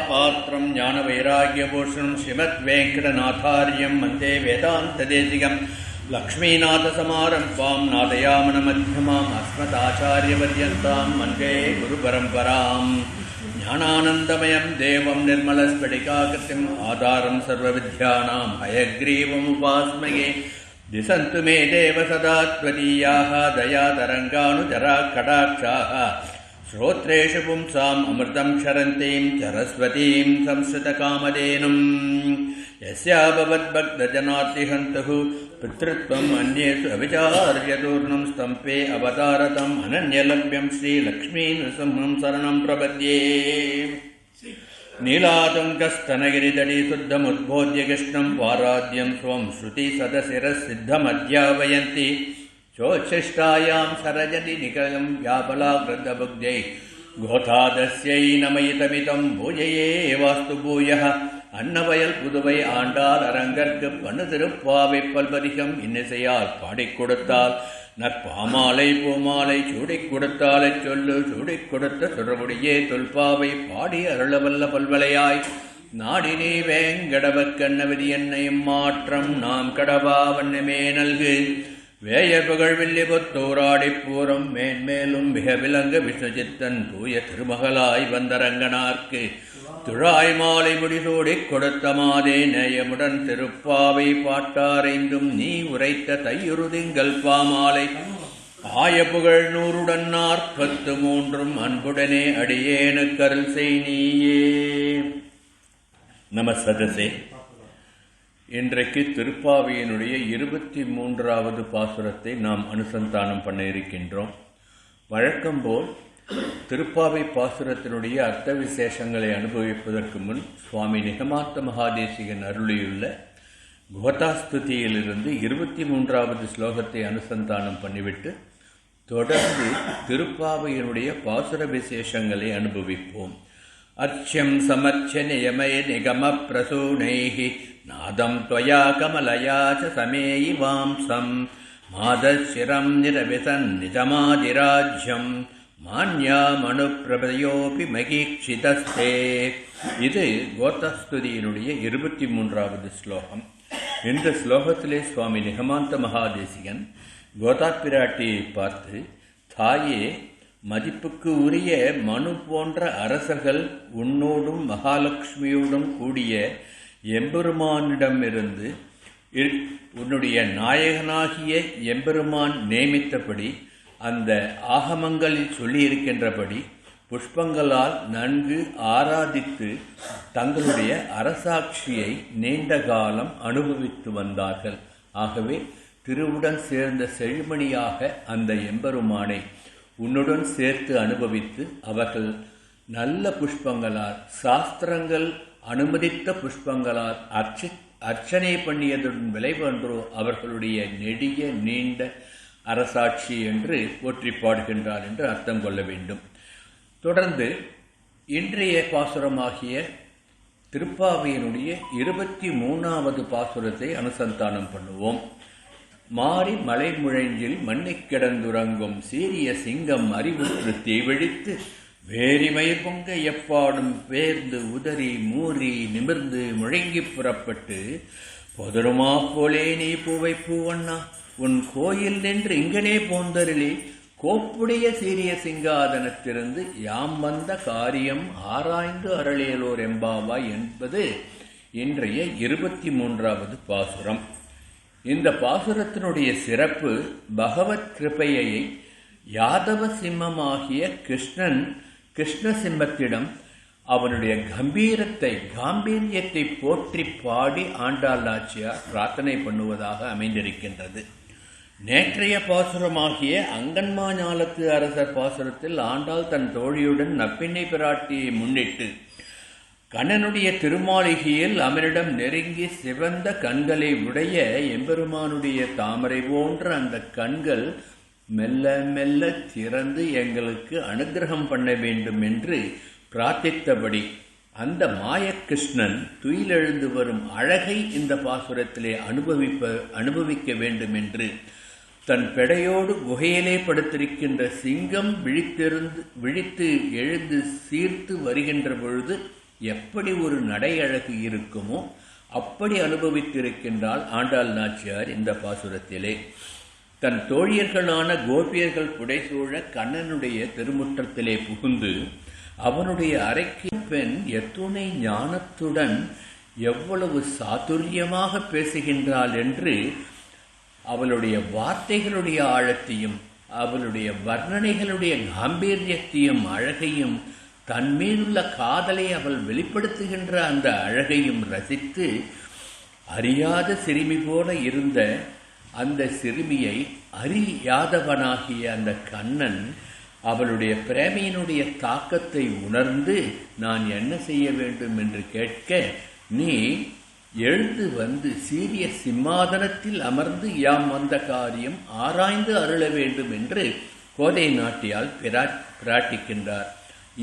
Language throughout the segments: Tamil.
பாத்திரம் ஞான வைராகியபூஷணம் ஸ்ரீமத் வெங்கடநாதாரியம் வந்தே வேதாந்ததேசிகம் லக்ஷ்மீநாதசமாரம்பாம் நாதயாமனமத்தியமாம் அஸ்மதாச்சாரியபர்யந்தாம் வந்தே குருபரம்பராம் ஞானானந்தமயம் தேவம் நிர்மலஸ்படிகாகிருதிம் ஆதாரம் சர்வவித்யானாம் ஹயக்ரீவமுபாஸ்மயே திசந்து மே தேவ சதா த்வதீயாः தயாதரங்கானுஜரா கடாட்சாः ஸ்ரோத்ரேஷு பும்சாம் அமிர்தம் க்ஷரந்தீம் சரஸ்வதீம் சம்ஸ்ருதகாமதேனும் யஸ்யா பவத்பக்தஜனார்த்திஹந்தः பித்ருத்வம் அன்யேஷு அவிசார்யதூர்ணம் ஸ்தம்பே அவதாரதம் அனன்யலப்யம் ஸ்ரீலக்ஷ்மீநரசிம்ஹம் சரணம் பிரபத்யே. நீலாதுங்கஸ்தனகிரிதடி சுத்தமுத்போத்ய கிருஷ்ணம் வாராத்யம் ஸ்வம் ஸ்ருதி சதசிரசித்தமத்யாவயந்தி சோச்சிஷ்டாயாம் சரஜதி நிகழம் வியாபலாகிருதபுக்தை கோதாதஸ்யை நமயிதமிதம் பூஜையே வாஸ்து பூயः. அன்னவயல் புதுவை ஆண்டால் அரங்கற்கு பண்ணு திருப்பாவை பல்பதிகம் இன்னிசையால் பாடிக் கொடுத்தால் நற்பாமாலை பூமாலை சூடிக் கொடுத்தாலை சொல்லு சூடிக் கொடுத்த சுரமுடியே தொல்பாவை பாடி அருளவல்ல பல்வலையாய் நாடினே வேங்கடவக்கண்ணவதி என்னையும் மாற்றம் நாம் கடவா வண்ணமே நல்கு. வேயர் புகழ் வில்லிபுத்தூராடிப் பூரம் மேன்மேலும் மிக விளங்க விஷ்ணுசித்தன் தூய திருமகளாய் வந்தரங்கனார்க்கு துழாய் மாலை முடிசூடிக் கொடுத்த மாதே நேயமுடன் திருப்பாவை பாட்டாரைந்தும் நீ உரைத்த தையுறுதிங்கள் பாமாலை ஆய புகழ் 143 அன்புடனே அடியேனுக்கு அருள் செய் நீயே. நம சதசே. இன்றைக்கு திருப்பாவையினுடைய 23வது பாசுரத்தை நாம் அனுசந்தானம் பண்ண இருக்கின்றோம். வழக்கம்போல் திருப்பாவை பாசுரத்தினுடைய அர்த்த விசேஷங்களை அனுபவிப்பதற்கு முன் சுவாமி நிகமாந்த மகாதேசிகன் அருளியுள்ள கோதாஸ்துதியிலிருந்து 23வது ஸ்லோகத்தை அனுசந்தானம் பண்ணிவிட்டு தொடர்ந்து திருப்பாவையினுடைய பாசுர விசேஷங்களை அனுபவிப்போம். அர்ச்சம் சமர்ச்ச நியமய நிகம பிரசூனைஹி நாதம் त्वया கமலயா ச சமேயி வாம்சம் மாதசிரம் நிரவிசன் நிஜமாதிராஜ்யம் மான்யா மனுப்பிரபயோபி மகீக்ஷிதஸ்தே. இது கோதாஸ்துதியினுடைய 23வது ஸ்லோகம். இந்த ஸ்லோகத்திலே சுவாமி நிகமாந்த மகாதேசிகன் கோதா பிராட்டியை பார்த்து, தாயே, மதிப்புக்கு உரிய மனு போன்ற அரசர்கள் உன்னோடும் மகாலட்சுமியோடும் கூடிய எம்பெருமானிடமிருந்து உன்னுடைய நாயகனாகிய எம்பெருமான் நியமித்தபடி அந்த ஆகமங்களில் சொல்லியிருக்கின்றபடி புஷ்பங்களால் நன்கு ஆராதித்து தங்களுடைய அரசாட்சியை நீண்ட காலம் அனுபவித்து வந்தார்கள். ஆகவே திருவுடன் சேர்ந்த செழுமணியாக அந்த எம்பெருமானை உன்னுடன் சேர்த்து அனுபவித்து அவர்கள் நல்ல புஷ்பங்களால் சாஸ்திரங்கள் அனுமதித்த புஷ்பங்களால் அர்ச்சனை பண்ணியதுடன் விளைவன்றோ அவர்களுடைய நெடிய நீண்ட அரசாட்சி என்று போற்றி பாடுகின்றார் என்று அர்த்தம் கொள்ள வேண்டும். தொடர்ந்து இன்றைய பாசுரமாகிய திருப்பாவையினுடைய 23வது பாசுரத்தை அனுசந்தானம் பண்ணுவோம். மாறி மலை முழஞ்சில் மண்ணிக் கிடந்துறங்கும் சீரிய சிங்கம் அறிவுற்று தீவிழித்து வேரிமயிர் பொங்க எப்பாடும் பேர்ந்து உதறி மூறி நிமிர்ந்து முழங்கி புறப்பட்டு பொதருமா போலே நீ பூவை பூவண்ணா உன் கோயில் நின்று இங்கனே போந்தருளி கோப்புடைய சீரிய சிங்காதனத்திலிருந்து யாம் வந்த காரியம் ஆராய்ந்து அருளியலோர் எம்பாவாய் என்பது இன்றைய 23வது பாசுரம். இந்த பாசுரத்தினுடைய சிறப்பு பகவத் கிருபையை யாதவ சிம்மமாகிய கிருஷ்ண சிம்மத்திடம் அவனுடைய காம்பீரியத்தை போற்றி பாடி ஆண்டாள் நாச்சியார் பிரார்த்தனை பண்ணுவதாக அமைந்திருக்கின்றது. நேற்றைய பாசுரமாகிய அங்கன்மா ஞாலத்து அரசர் பாசுரத்தில் ஆண்டாள் தன் தோழியுடன் நப்பிண்ணை பிராட்டியை முன்னிட்டு கண்ணனுடைய திருமாளிகையில் அவனிடம் நெருங்கி சிவந்த கண்களை உடைய எம்பெருமானுடைய தாமரை போன்ற அந்த கண்கள் மெல்ல மெல்ல திறந்து எங்களுக்கு அனுகிரகம் பண்ண வேண்டும் என்று பிரார்த்தித்தபடி அந்த மாயகிருஷ்ணன் துயிலெழுந்து வரும் அழகை இந்த பாசுரத்திலே அனுபவிக்க வேண்டும் என்று தன் பெடையோடு குகையிலே படுத்திருக்கின்ற சிங்கம் விழித்து எழுந்து சீர்த்து வருகின்ற பொழுது எப்படி ஒரு நடை அழகு இருக்குமோ அப்படி அனுபவித்திருக்கின்றாள் ஆண்டாள் நாச்சியார் இந்த பாசுரத்திலே. தன் தோழியர்களான கோபியர்கள் புடைசூழ கண்ணனுடைய திருமுற்றத்திலே புகுந்து அவனுடைய அறைக்கு பெண் எத்துணை ஞானத்துடன் எவ்வளவு சாதுரியமாக பேசுகின்றாள் என்று அவளுடைய வார்த்தைகளுடைய ஆழத்தையும் அவளுடைய வர்ணனைகளுடைய காம்பீரியத்தையும் அழகையும் தன்மீதுள்ள காதலை அவள் வெளிப்படுத்துகின்ற அந்த அழகையும் ரசித்து அறியாத சிறுமி போல இருந்த அந்த சிறுமியை அறியாதவனாகிய அந்த கண்ணன் அவளுடைய பிரேமையினுடைய தாக்கத்தை உணர்ந்து நான் என்ன செய்ய வேண்டும் என்று கேட்க, நீ எழுந்து வந்து சீரிய சிம்மாதனத்தில் அமர்ந்து யாம் வந்த காரியம் ஆராய்ந்து அருள வேண்டும் என்று கோதை நாட்டியால் பிரார்த்திக்கின்றார்.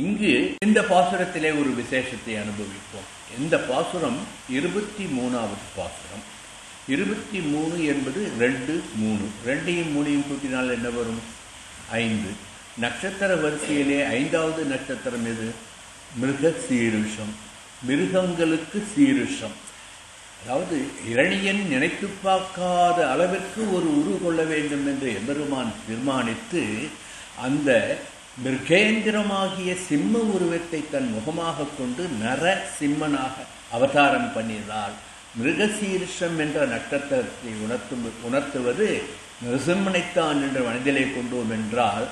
இங்கு இந்த பாசுரத்திலே ஒரு விசேஷத்தை அனுபவிப்போம். இந்த பாசுரம் 23வது பாசுரம். 23 என்பது 2, 3. 2ஐயும் 3ஐயும் கூட்டினால் என்ன வரும்? 5. நட்சத்திர வரிசையிலே 5வது நட்சத்திரம் எது? மிருக சீருஷம். மிருகங்களுக்கு சீருஷம். அதாவது இரணியன் நினைத்து பார்க்காத அளவிற்கு ஒரு உரு கொள்ள வேண்டும் என்று எம்பெருமான் தீர்மானித்து அந்த மிருகேந்திரமாகிய சிம்ம உருவத்தை தன் முகமாக கொண்டு நர சிம்மனாக அவதாரம் பண்ணினாள். மிருகசீர்ஷம் என்ற நட்சத்திரத்தை உணர்த்துவது நரசிம்மனைத்தான் என்ற மனதிலே கொண்டோம் என்றால்,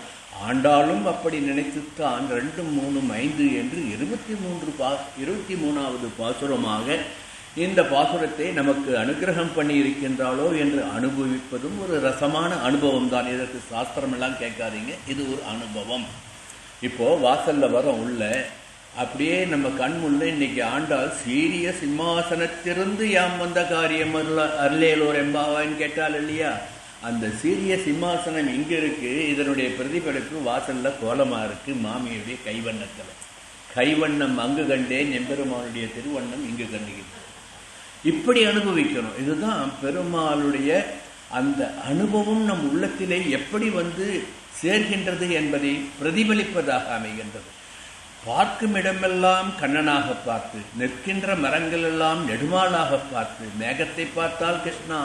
ஆண்டாலும் அப்படி நினைத்துத்தான் 2, 3, 5 என்று 23வது பாசுரமாக இந்த பாசுரத்தை நமக்கு அனுகிரகம் பண்ணி இருக்கின்றாளோ என்று அனுபவிப்பதும் ஒரு ரசமான அனுபவம் தான். இதற்கு சாஸ்திரம் எல்லாம் கேட்காதீங்க, இது ஒரு அனுபவம். இப்போ வாசல்ல வர உள்ள அப்படியே நம்ம கண் முன்ன இன்னைக்கு ஆண்டாள் சீரிய சிம்மாசனத்திலிருந்து யாம் வந்த காரியம் அருளேலோர் எம்பாவான்னு கேட்டால் இல்லையா, அந்த சீரிய சிம்மாசனம் இங்க இருக்கு. இதனுடைய பிரதிபலிப்பு வாசல்ல கோலமா இருக்கு, மாமியுடைய கைவண்ணத்தில். கைவண்ணம் அங்கு கண்டேன், எம்பெருமானுடைய திருவண்ணம் இங்கு கண்டுகின்றேன். இப்படி அனுபவிக்கணும். இதுதான் பெருமாளுடைய அந்த அனுபவம் நம் உள்ளத்திலே எப்படி வந்து சேர்கின்றது என்பதை பிரதிபலிப்பதாக அமைகின்றது. பார்க்கும் இடமெல்லாம் கண்ணனாக பார்த்து, நிற்கின்ற மரங்கள் எல்லாம் நெடுமாளாக பார்த்து, மேகத்தை பார்த்தால் கிருஷ்ணா,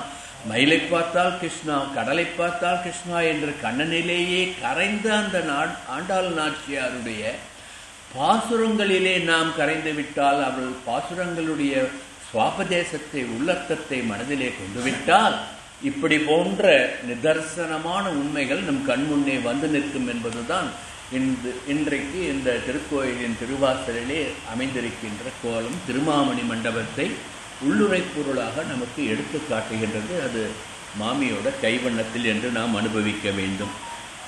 மயிலை பார்த்தால் கிருஷ்ணா, கடலை பார்த்தால் கிருஷ்ணா என்று கண்ணனிலேயே கரைந்த அந்த ஆண்டாள் நாச்சியாருடைய பாசுரங்களிலே நாம் கரைந்து விட்டால், அவள் பாசுரங்களுடைய சுவாபதேசத்தை உள்ளர்த்தத்தை மனதிலே கொண்டு விட்டால் இப்படி போன்ற நிதர்சனமான உண்மைகள் நம் கண்முன்னே வந்து நிற்கும் என்பதுதான் இன்றைக்கு இந்த திருக்கோயிலின் திருவாசலிலே அமைந்திருக்கின்ற கோலம் திருமாமணி மண்டபத்தை உள்ளுரை பொருளாக நமக்கு எடுத்து காட்டுகின்றது. அது மாமியோட கைவண்ணத்தில் என்று நாம் அனுபவிக்க வேண்டும்.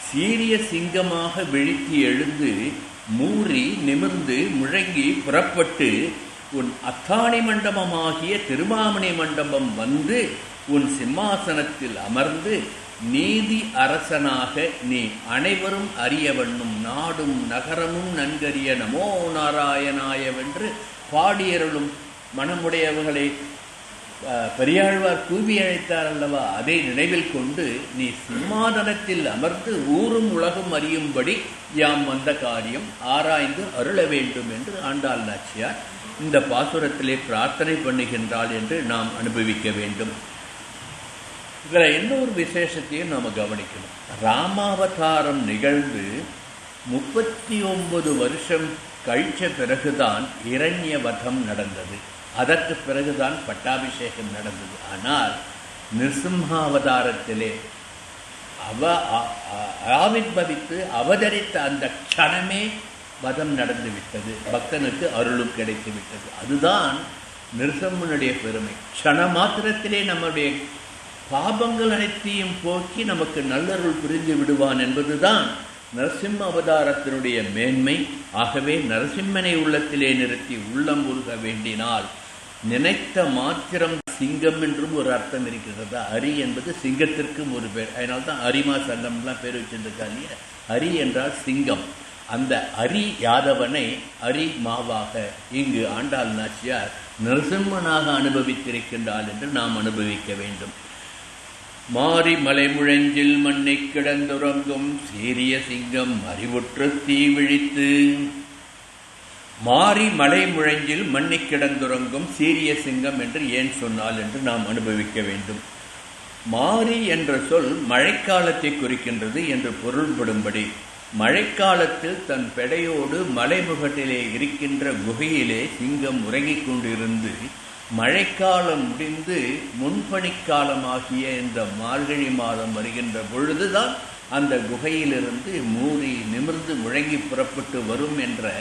சீரிய சிங்கமாக விழித்து எழுந்து மூறி நிமிர்ந்து முழங்கி புறப்பட்டு உன் அத்தாணி மண்டபமாகிய திருமாமணி மண்டபம் வந்து உன் சிம்மாசனத்தில் அமர்ந்து நீதி அரசனாக நீ அனைவரும் அறியவண்ணும் நாடும் நகரமும் நன்கறிய நமோ நாராயணாயவென்று பாடியருளும் மனமுடையவர்களை பெரியாழ்வார் கூவி அழைத்தார் அல்லவா, அதை நினைவில் கொண்டு நீ சிம்மாதனத்தில் அமர்ந்து ஊரும் உலகம் அறியும்படி யாம் வந்த காரியம் ஆராய்ந்து அருள வேண்டும் என்று ஆண்டாள் நாச்சியார் இந்த பாசுரத்திலே பிரார்த்தனை பண்ணுகின்றாள் என்று நாம் அனுபவிக்க வேண்டும். இதில் இன்னொரு விசேஷத்தையும் நாம் கவனிக்கணும். ராமாவதாரம் நிகழ்ந்து 39 வருஷம் கழிச்ச பிறகுதான் இரண்யவதம் நடந்தது. அதற்கு பிறகுதான் பட்டாபிஷேகம் நடந்தது. ஆனால் நிருசிம்ஹாவதாரத்திலே ஆவிர்பவித்து அவதரித்த அந்த க்ஷணமே வதம் நடந்து விட்டது, பக்தனுக்கு அருளும் கிடைத்து விட்டது. அதுதான் நிருசிம்மனுடைய பெருமை. க்ஷண மாத்திரத்திலே நம்முடைய பாபங்கள் அனைத்தையும் போக்கி நமக்கு நல்லருள் புரிந்து விடுவான் என்பதுதான் நரசிம்ம அவதாரத்தினுடைய மேன்மை. ஆகவே நரசிம்மனை உள்ளத்திலே நிறுத்தி உள்ளம் உருக வேண்டினால் நினைத்த மாத்திரம் சிங்கம் என்றும் ஒரு அர்த்தம் இருக்கிறது. அரி என்பது சிங்கத்திற்கும் ஒரு பேர். அதனால்தான் அரிமா சங்கம்லாம் பேர் வச்சிருக்கா இல்லையா. அரி என்றால் சிங்கம். அந்த அரி யாதவனை அரி மாவாக இங்கு ஆண்டாள் நாச்சியார் நரசிம்மனாக அனுபவித்திருக்கின்றாள் என்று நாம் அனுபவிக்க வேண்டும். மாரி மலைமுழஞ்சில் மண்ணை கிடந்துறங்கும் சீரிய சிங்கம் அறிவுற்று தீ விழித்து. மாரி மலை முழஞ்சில் மண்ணை கிடந்துறங்கும் சீரிய சிங்கம் என்று ஏன் சொன்னால் என்று நாம் அனுபவிக்க வேண்டும். மாரி என்ற சொல் மழைக்காலத்தை குறிக்கின்றது என்று பொருள்படும்படி, மழைக்காலத்தில் தன் பெடையோடு மலைமுகட்டிலே இருக்கின்ற குகையிலே சிங்கம் உறங்கிக் கொண்டிருந்து மழைக்காலம் முடிந்து முன்பனிக்காலமாகிய இந்த மார்கழி மாதம் வருகின்ற பொழுதுதான் அந்த குகையிலிருந்து மூறி நிமிர்ந்து முழங்கி புறப்பட்டு வரும் என்ற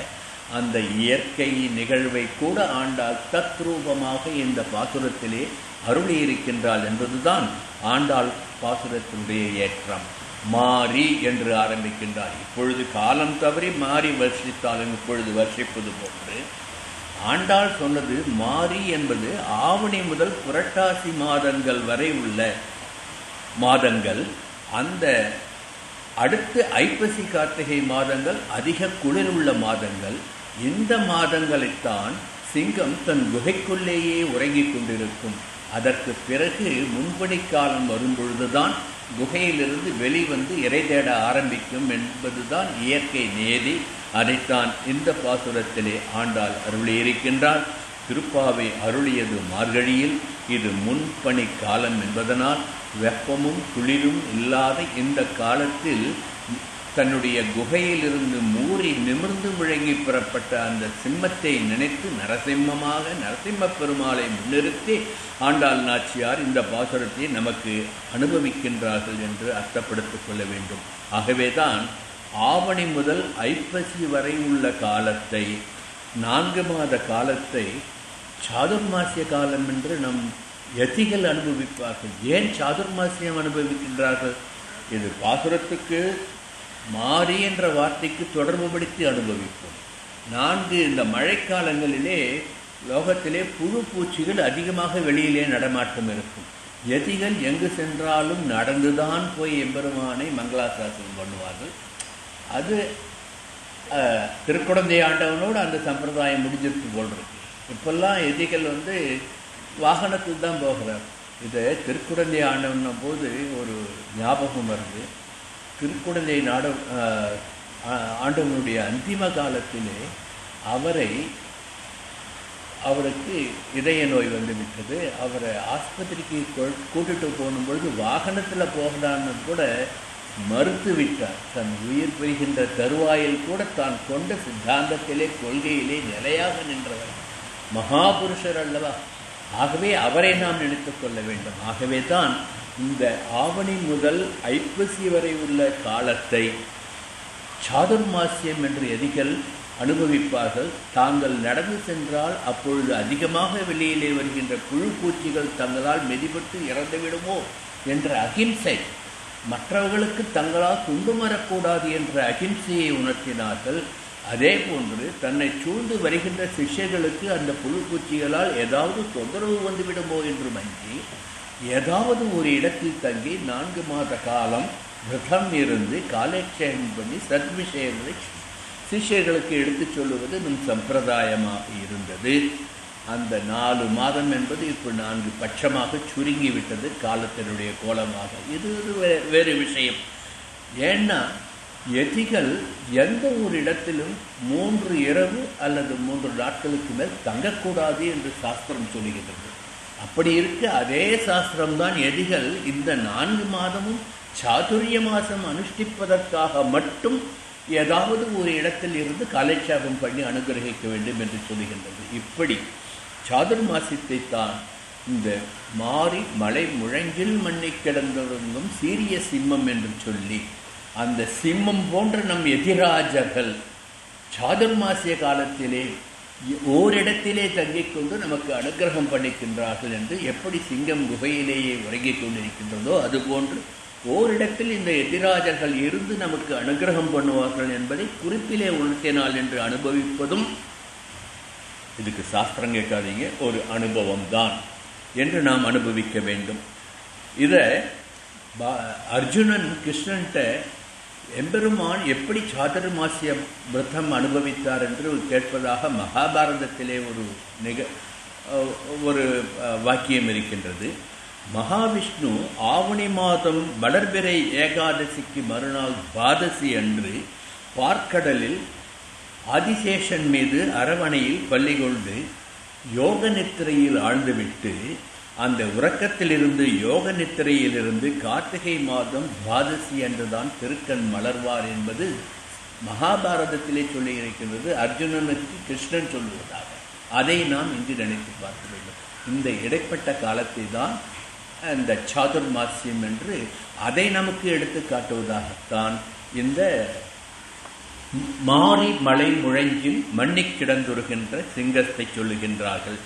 அந்த இயற்கை நிகழ்வை கூட ஆண்டாள் தத்ரூபமாக இந்த பாசுரத்திலே அருளியிருக்கின்றாள் என்பதுதான் ஆண்டாள் பாசுரத்தினுடைய ஏற்றம். மாறி என்று ஆரம்பிக்கின்றார். இப்பொழுது காலம் தவறி மாறி வர்ஷித்தாலும் இப்பொழுது வர்ஷிப்பது போன்று ஆண்டாள் சொன்னது மாறி என்பது ஆவணி முதல் புரட்டாசி மாதங்கள் வரை உள்ள மாதங்கள். அந்த அடுத்து ஐப்பசி கார்த்திகை மாதங்கள் அதிக குளிர் உள்ள மாதங்கள். இந்த மாதங்களைத்தான் சிங்கம் தன் குகைக்குள்ளேயே உறங்கிக் கொண்டிருக்கும். அதற்கு பிறகு முன்பனிக்காலம் வரும்பொழுதுதான் குகையிலிருந்து வெளிவந்து இறை தேட ஆரம்பிக்கும் என்பதுதான் இயற்கை நியதி. அதைத்தான் இந்த பாசுரத்திலே ஆண்டாள் அருளியிருக்கின்றார். திருப்பாவை அருளியது மார்கழியில், இது முன்பனி காலம் என்பதனால் வெப்பமும் குளிரும் இல்லாத இந்த காலத்தில் தன்னுடைய குகையிலிருந்து மூறி நிமிர்ந்து முழங்கி புறப்பட்ட அந்த சிம்மத்தை நினைத்து நரசிம்மமாக நரசிம்ம பெருமாளை முன்னிறுத்தி ஆண்டாள் நாச்சியார் இந்த பாசுரத்தை நமக்கு அனுபவிக்கின்றார்கள் என்று அர்த்தப்படுத்திக் கொள்ள வேண்டும். ஆகவேதான் ஆவணி முதல் ஐப்பசி வரை உள்ள காலத்தை, 4 மாத காலத்தை சாதுர்மாசிய காலம் என்று நம் யதிகள் அனுபவிப்பார்கள். ஏன் சாதுர்மாசியம் அனுபவிக்கின்றார்கள்? இது பாசுரத்துக்கு மாறி என்ற வார்த்தைக்கு தொடர்புபடுத்தி அனுபவிப்போம். 4 இந்த மழைக்காலங்களிலே லோகத்திலே புழு பூச்சிகள் அதிகமாக வெளியிலே நடமாட்டம் இருக்கும். யதிகள் எங்கு சென்றாலும் நடந்துதான் போய் எம்பெருமானை மங்களாசாசனம் பண்ணுவார்கள். அது திருக்குடந்தை ஆண்டவனோடு அந்த சம்பிரதாயம் முடிஞ்சிருக்கு போல் இருக்கு. இப்பெல்லாம் எதிகள் வாகனத்தில் தான் போகிறார். இதை திருக்குடந்தை ஆண்டவன் போது ஒரு ஞாபகம் வருது. திருக்குடந்தை ஆண்டவனுடைய அந்திம காலத்திலே அவருக்கு இதய நோய் வந்துவிட்டது. அவரை ஆஸ்பத்திரிக்கு கூட்டிட்டு போகும்பொழுது வாகனத்தில் போகலான்னு கூட மறுத்து விட்டார். தன் உயிர் பெறுகின்ற தருவாயில் கூட தான் கொண்ட சித்தாந்தத்திலே கொள்கையிலே நிலையாக நின்றவர் மகாபுருஷர் அல்லவா. ஆகவே அவரை நாம் நினைத்துக் கொள்ள வேண்டும். ஆகவே தான் இந்த ஆவணி முதல் ஐப்பசி வரை உள்ள காலத்தை சாதுர்மாசியம் என்று யதிகள் அனுபவிப்பார்கள். தாங்கள் நடந்து சென்றால் அப்பொழுது அதிகமாக வெளியிலே வருகின்ற புழு பூச்சிகள் தங்களால் மெதிப்பட்டு இறந்துவிடுமோ என்ற அகிம்சை, மற்றவர்களுக்கு தங்களால் துன்பம் வரக்கூடாது என்ற அகிம்சையை உணர்த்தினார்கள். அதே போன்று தன்னை சூழ்ந்து வருகின்ற சிஷ்யர்களுக்கு அந்த புழு பூச்சிகளால் ஏதாவது தொந்தரவு வந்துவிடுமோ என்று மஞ்சி ஏதாவது ஒரு இடத்தில் தங்கி 4 மாத காலம் விரதம் இருந்து காலட்சேபம் பண்ணி சத்விஷயங்களை சிஷ்யர்களுக்கு எடுத்துச் சொல்லுவது நம் சம்பிரதாயமாக இருந்தது. அந்த 4 மாதம் என்பது இப்போ 4 பட்சமாக சுருங்கிவிட்டது காலத்தினுடைய கோலமாக. இது வேறு விஷயம். ஏன்னா யதிகள் எந்த ஒரு இடத்திலும் 3 இரவு அல்லது 3 நாட்களுக்கு மேல் தங்கக்கூடாது என்று சாஸ்திரம் சொல்லுகிறது. அப்படி இருக்க அதே சாஸ்திரம்தான் யதிகள் இந்த 4 மாதமும் சாதுரிய மாசம் அனுஷ்டிப்பதற்காக மட்டும் ஏதாவது ஒரு இடத்தில் இருந்து காலட்சேபம் பண்ணி அனுகிரகிக்க வேண்டும் என்று சொல்லுகின்றது. இப்படி சாதுர்மாசியத்தை தான் இந்த மாறி மலை முழங்கில் மண்ணை கிடந்தொருங்கும் சீரிய சிம்மம் என்று சொல்லி, அந்த சிம்மம் போன்ற நம் எதிராஜர்கள் சாதுர்மாசிய காலத்திலே ஓரிடத்திலே தங்கிக் கொண்டு நமக்கு அனுகிரகம் பண்ணிக்கின்றார்கள் என்று எப்படி சிங்கம் குகையிலேயே உறங்கிக் கொண்டிருக்கின்றதோ அதுபோன்று ஓரிடத்தில் இந்த எதிராஜர்கள் இருந்து நமக்கு அனுகிரகம் பண்ணுவார்கள் என்பதை குறிப்பிலே உணர்த்தினால் என்று அனுபவிப்பதும், இதுக்கு சாஸ்திரம் கேட்காதீங்க, ஒரு அனுபவம் தான் என்று நாம் அனுபவிக்க வேண்டும். இதை அர்ஜுனன் கிருஷ்ணன்ட்ட எம்பெருமான் எப்படி சாதுர்மாசிய விரதம் அனுபவித்தார் என்று கேட்பதாக மகாபாரதத்திலே ஒரு வாக்கியம் இருக்கின்றது. மகாவிஷ்ணு ஆவணி மாதம் வளர்பிறை ஏகாதசிக்கு மறுநாள் துவாதசி அன்று பார்க்கடலில் ஆதிசேஷன் மீது அரவணையில் பள்ளி கொண்டு யோக நித்திரையில் ஆழ்ந்துவிட்டு அந்த உறக்கத்திலிருந்து யோக நித்திரையிலிருந்து கார்த்திகை மாதம் துவாதசி அன்றுதான் திருக்கண் மலர்வார் என்பது மகாபாரதத்திலே சொல்லி இருக்கின்றது. அர்ஜுனனுக்கு கிருஷ்ணன் சொல்லுவதாக அதை நாம் இன்று நினைத்து பார்க்க வேண்டும். இந்த இடைப்பட்ட காலத்தை தான் இந்த சாதுர்மாசியம் என்று அதை நமக்கு எடுத்து காட்டுவதாகத்தான் இந்த மாரி மலை முழங்கில் மண்ணிக் கிடந்துருகின்ற சிங்கத்தை சொல்லுகின்றார்கள்.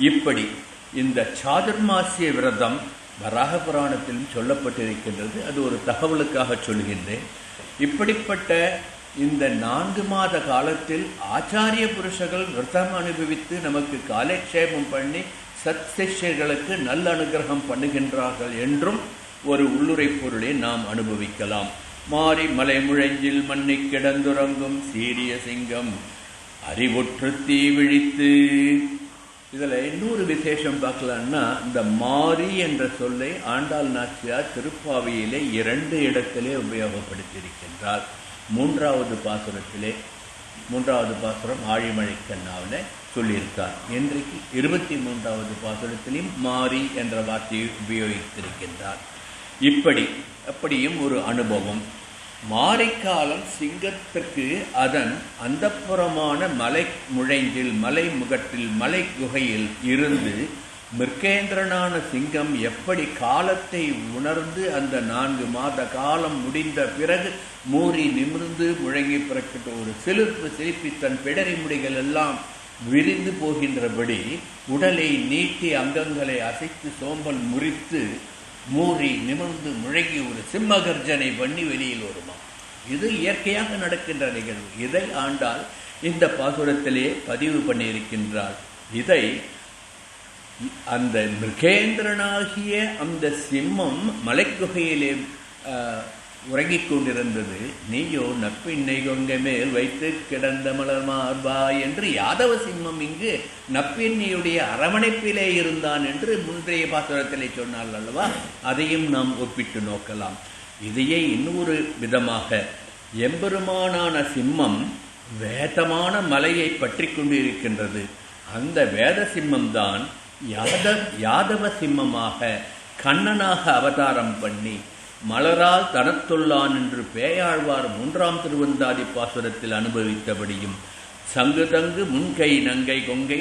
இப்படி இந்த சாதுர்மாசிய விரதம் வராக புராணத்திலும் சொல்லப்பட்டிருக்கின்றது. அது ஒரு தகவலுக்காக சொல்கின்றேன். இப்படிப்பட்ட இந்த 4 மாத காலத்தில் ஆச்சாரிய புருஷர்கள் விரதம் அனுபவித்து நமக்கு காலக்ஷேபம் பண்ணி சத் சிஷ்யர்களுக்கு நல்ல அனுகிரகம் பண்ணுகின்றார்கள் என்றும் ஒரு உள்ளுரை பொருளை நாம் அனுபவிக்கலாம். மாரி மலை முழங்கில் மண்ணிக் கிடந்துறங்கும் சீரிய சிங்கம் அறிவுற்று தீ விழித்து. இதில் இன்னொரு விசேஷம் பார்க்கலான்னா, இந்த மாரி என்ற சொல்லை ஆண்டாள் நாச்சியார் திருப்பாவையிலே 2 இடத்திலே உபயோகப்படுத்தியிருக்கின்றார். 3வது பாசுரம் ஆழிமழை கண்ணாவில் சொல்லியிருக்கார். இன்றைக்கு 23வது பாசுரத்திலும் மாரி என்ற வார்த்தையை உபயோகித்திருக்கின்றார். அப்படியும் ஒரு அனுபவம். மாரிக்காலம் சிங்கத்திற்கு அதன் அந்தப்புறமான மலை முழங்கில் மலை முகட்டில் மலை குகையில் இருந்து மிருகேந்திரனான சிங்கம் எப்படி காலத்தை உணர்ந்து அந்த 4 மாத காலம் முடிந்த பிறகு மூறி நிமிர்ந்து முழங்கி பிறக்கிட்ட ஒரு சிலிர்ப்பி தன் பிடரி முடிகள் எல்லாம் விரிந்து போகின்றபடி உடலை நீட்டி அங்கங்களை அசைத்து சோம்பல் முறித்து மூறி நிமிர்ந்து முழங்கி ஒரு சிம்மகர்ஜனை பண்ணி வெளியில் வருமா. இது இயற்கையாக நடக்கின்ற நிகழ்வு. இதை ஆண்டாள் இந்த பாசுரத்திலே பதிவு பண்ணியிருக்கின்றார். இதை அந்த மிருகேந்திரனாகிய அந்த சிம்மம் மலைக்குகையிலே உறங்கிக் கொண்டிருந்தது. நீயோ நப்பின்னை கொங்கை மேல் வைத்து கிடந்த மலர் மார்பா என்று யாதவ சிம்மம் இங்கு நப்பின்னையுடைய அரவணைப்பிலே இருந்தான் என்று முன்றைய பாசுரத்திலே சொன்னாள் அல்லவா. அதையும் நாம் ஒப்பிட்டு நோக்கலாம். இதையே இன்னொரு விதமாக எம்பெருமானான சிம்மம் வேதமான மலையை பற்றி கொண்டு இருக்கின்றது. அந்த வேத சிம்மம்தான் யாதவ சிம்மமாக கண்ணனாக அவதாரம் பண்ணி மலரால் தனத்துள்ளான் என்று பேயாழ்வார் 3ஆம் திருவந்தாதி பாசுரத்தில் அனுபவித்தபடியும் சங்கு தங்கு முன்கை நங்கை கொங்கை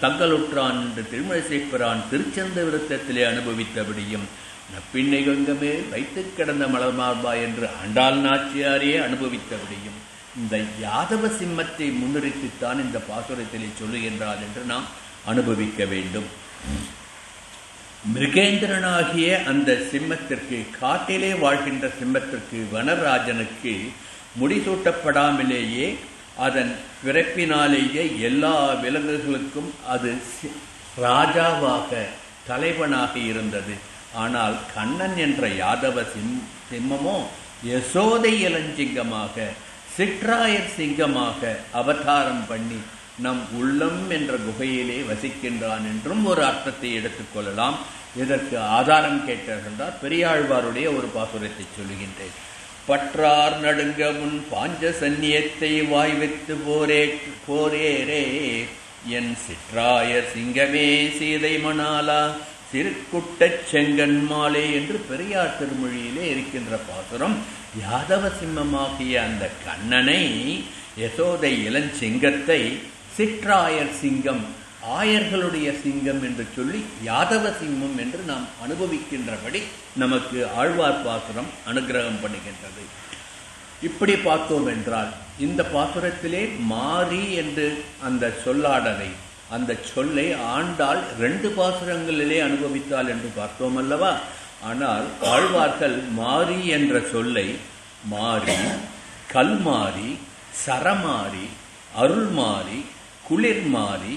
தங்களுற்றான் என்று திருமழிசைப்பிரான் திருச்சந்த விருத்தத்திலே அனுபவித்தபடியும் நப்பின்னை கொங்கமே வைத்து கிடந்த மலர் மார்பா என்று ஆண்டாள் நாச்சியாரே அனுபவித்தபடியும் இந்த யாதவ சிம்மத்தை முன்னிறுத்தித்தான் இந்த பாசுரத்திலே சொல்லுகின்றார் என்று நாம் அனுபவிக்க வேண்டும். மிருகேந்திரனாகிய அந்த சிம்மத்திற்கு, காட்டிலே வாழ்கின்ற சிம்மத்திற்கு, வனராஜனுக்கு முடிசூட்டப்படாமலேயே அதன் பிறப்பினாலேயே எல்லா விலங்குகளுக்கும் அது ராஜாவாக தலைவனாக இருந்தது. ஆனால் கண்ணன் என்ற யாதவ சிம்மமோ யசோதை இளஞ்சிங்கமாக சிற்றாயர் சிங்கமாக அவதாரம் பண்ணி நம் உள்ளம் என்ற குகையிலே வசிக்கின்றான் என்றும் ஒரு அர்த்தத்தை எடுத்துக்கொள்ளலாம். இதற்கு ஆதாரம் கேட்டார் பெரியாழ்வாருடைய ஒரு பாசுரத்தை சொல்லுகின்றேன். பற்றார் நடுங்க முன் பாஞ்ச சந்நியத்தை வாய் வைத்து போரேரே என் சிற்றாயர் சிங்கமே சீதை மணாலா சிறுக்குட்டச் செங்கன் மாலே என்று பெரியார் திருமொழியிலே இருக்கின்ற பாசுரம். யாதவ சிம்மமாகிய அந்த கண்ணனை, யசோதை இளஞ்சிங்கத்தை சிற்றாயர் சிங்கம், ஆயர்களுடைய சிங்கம் என்று சொல்லி யாதவ சிம்மம் என்று நாம் அனுபவிக்கின்றபடி நமக்கு ஆழ்வார் பாசுரம் அனுகிரகம் பண்ணுகின்றது. இப்படி பார்த்தோம் என்றால் இந்த பாசுரத்திலே மாரி என்று அந்த சொல்லாடலை, அந்த சொல்லை ஆண்டாள் 2 பாசுரங்களிலே அனுபவித்தாள் என்று பார்த்தோம் அல்லவா. ஆனால் ஆழ்வார்கள் மாரி என்ற சொல்லை மாரி, கல்மாரி, சரமாரி, அருள்மாரி, குளிர்மாரி,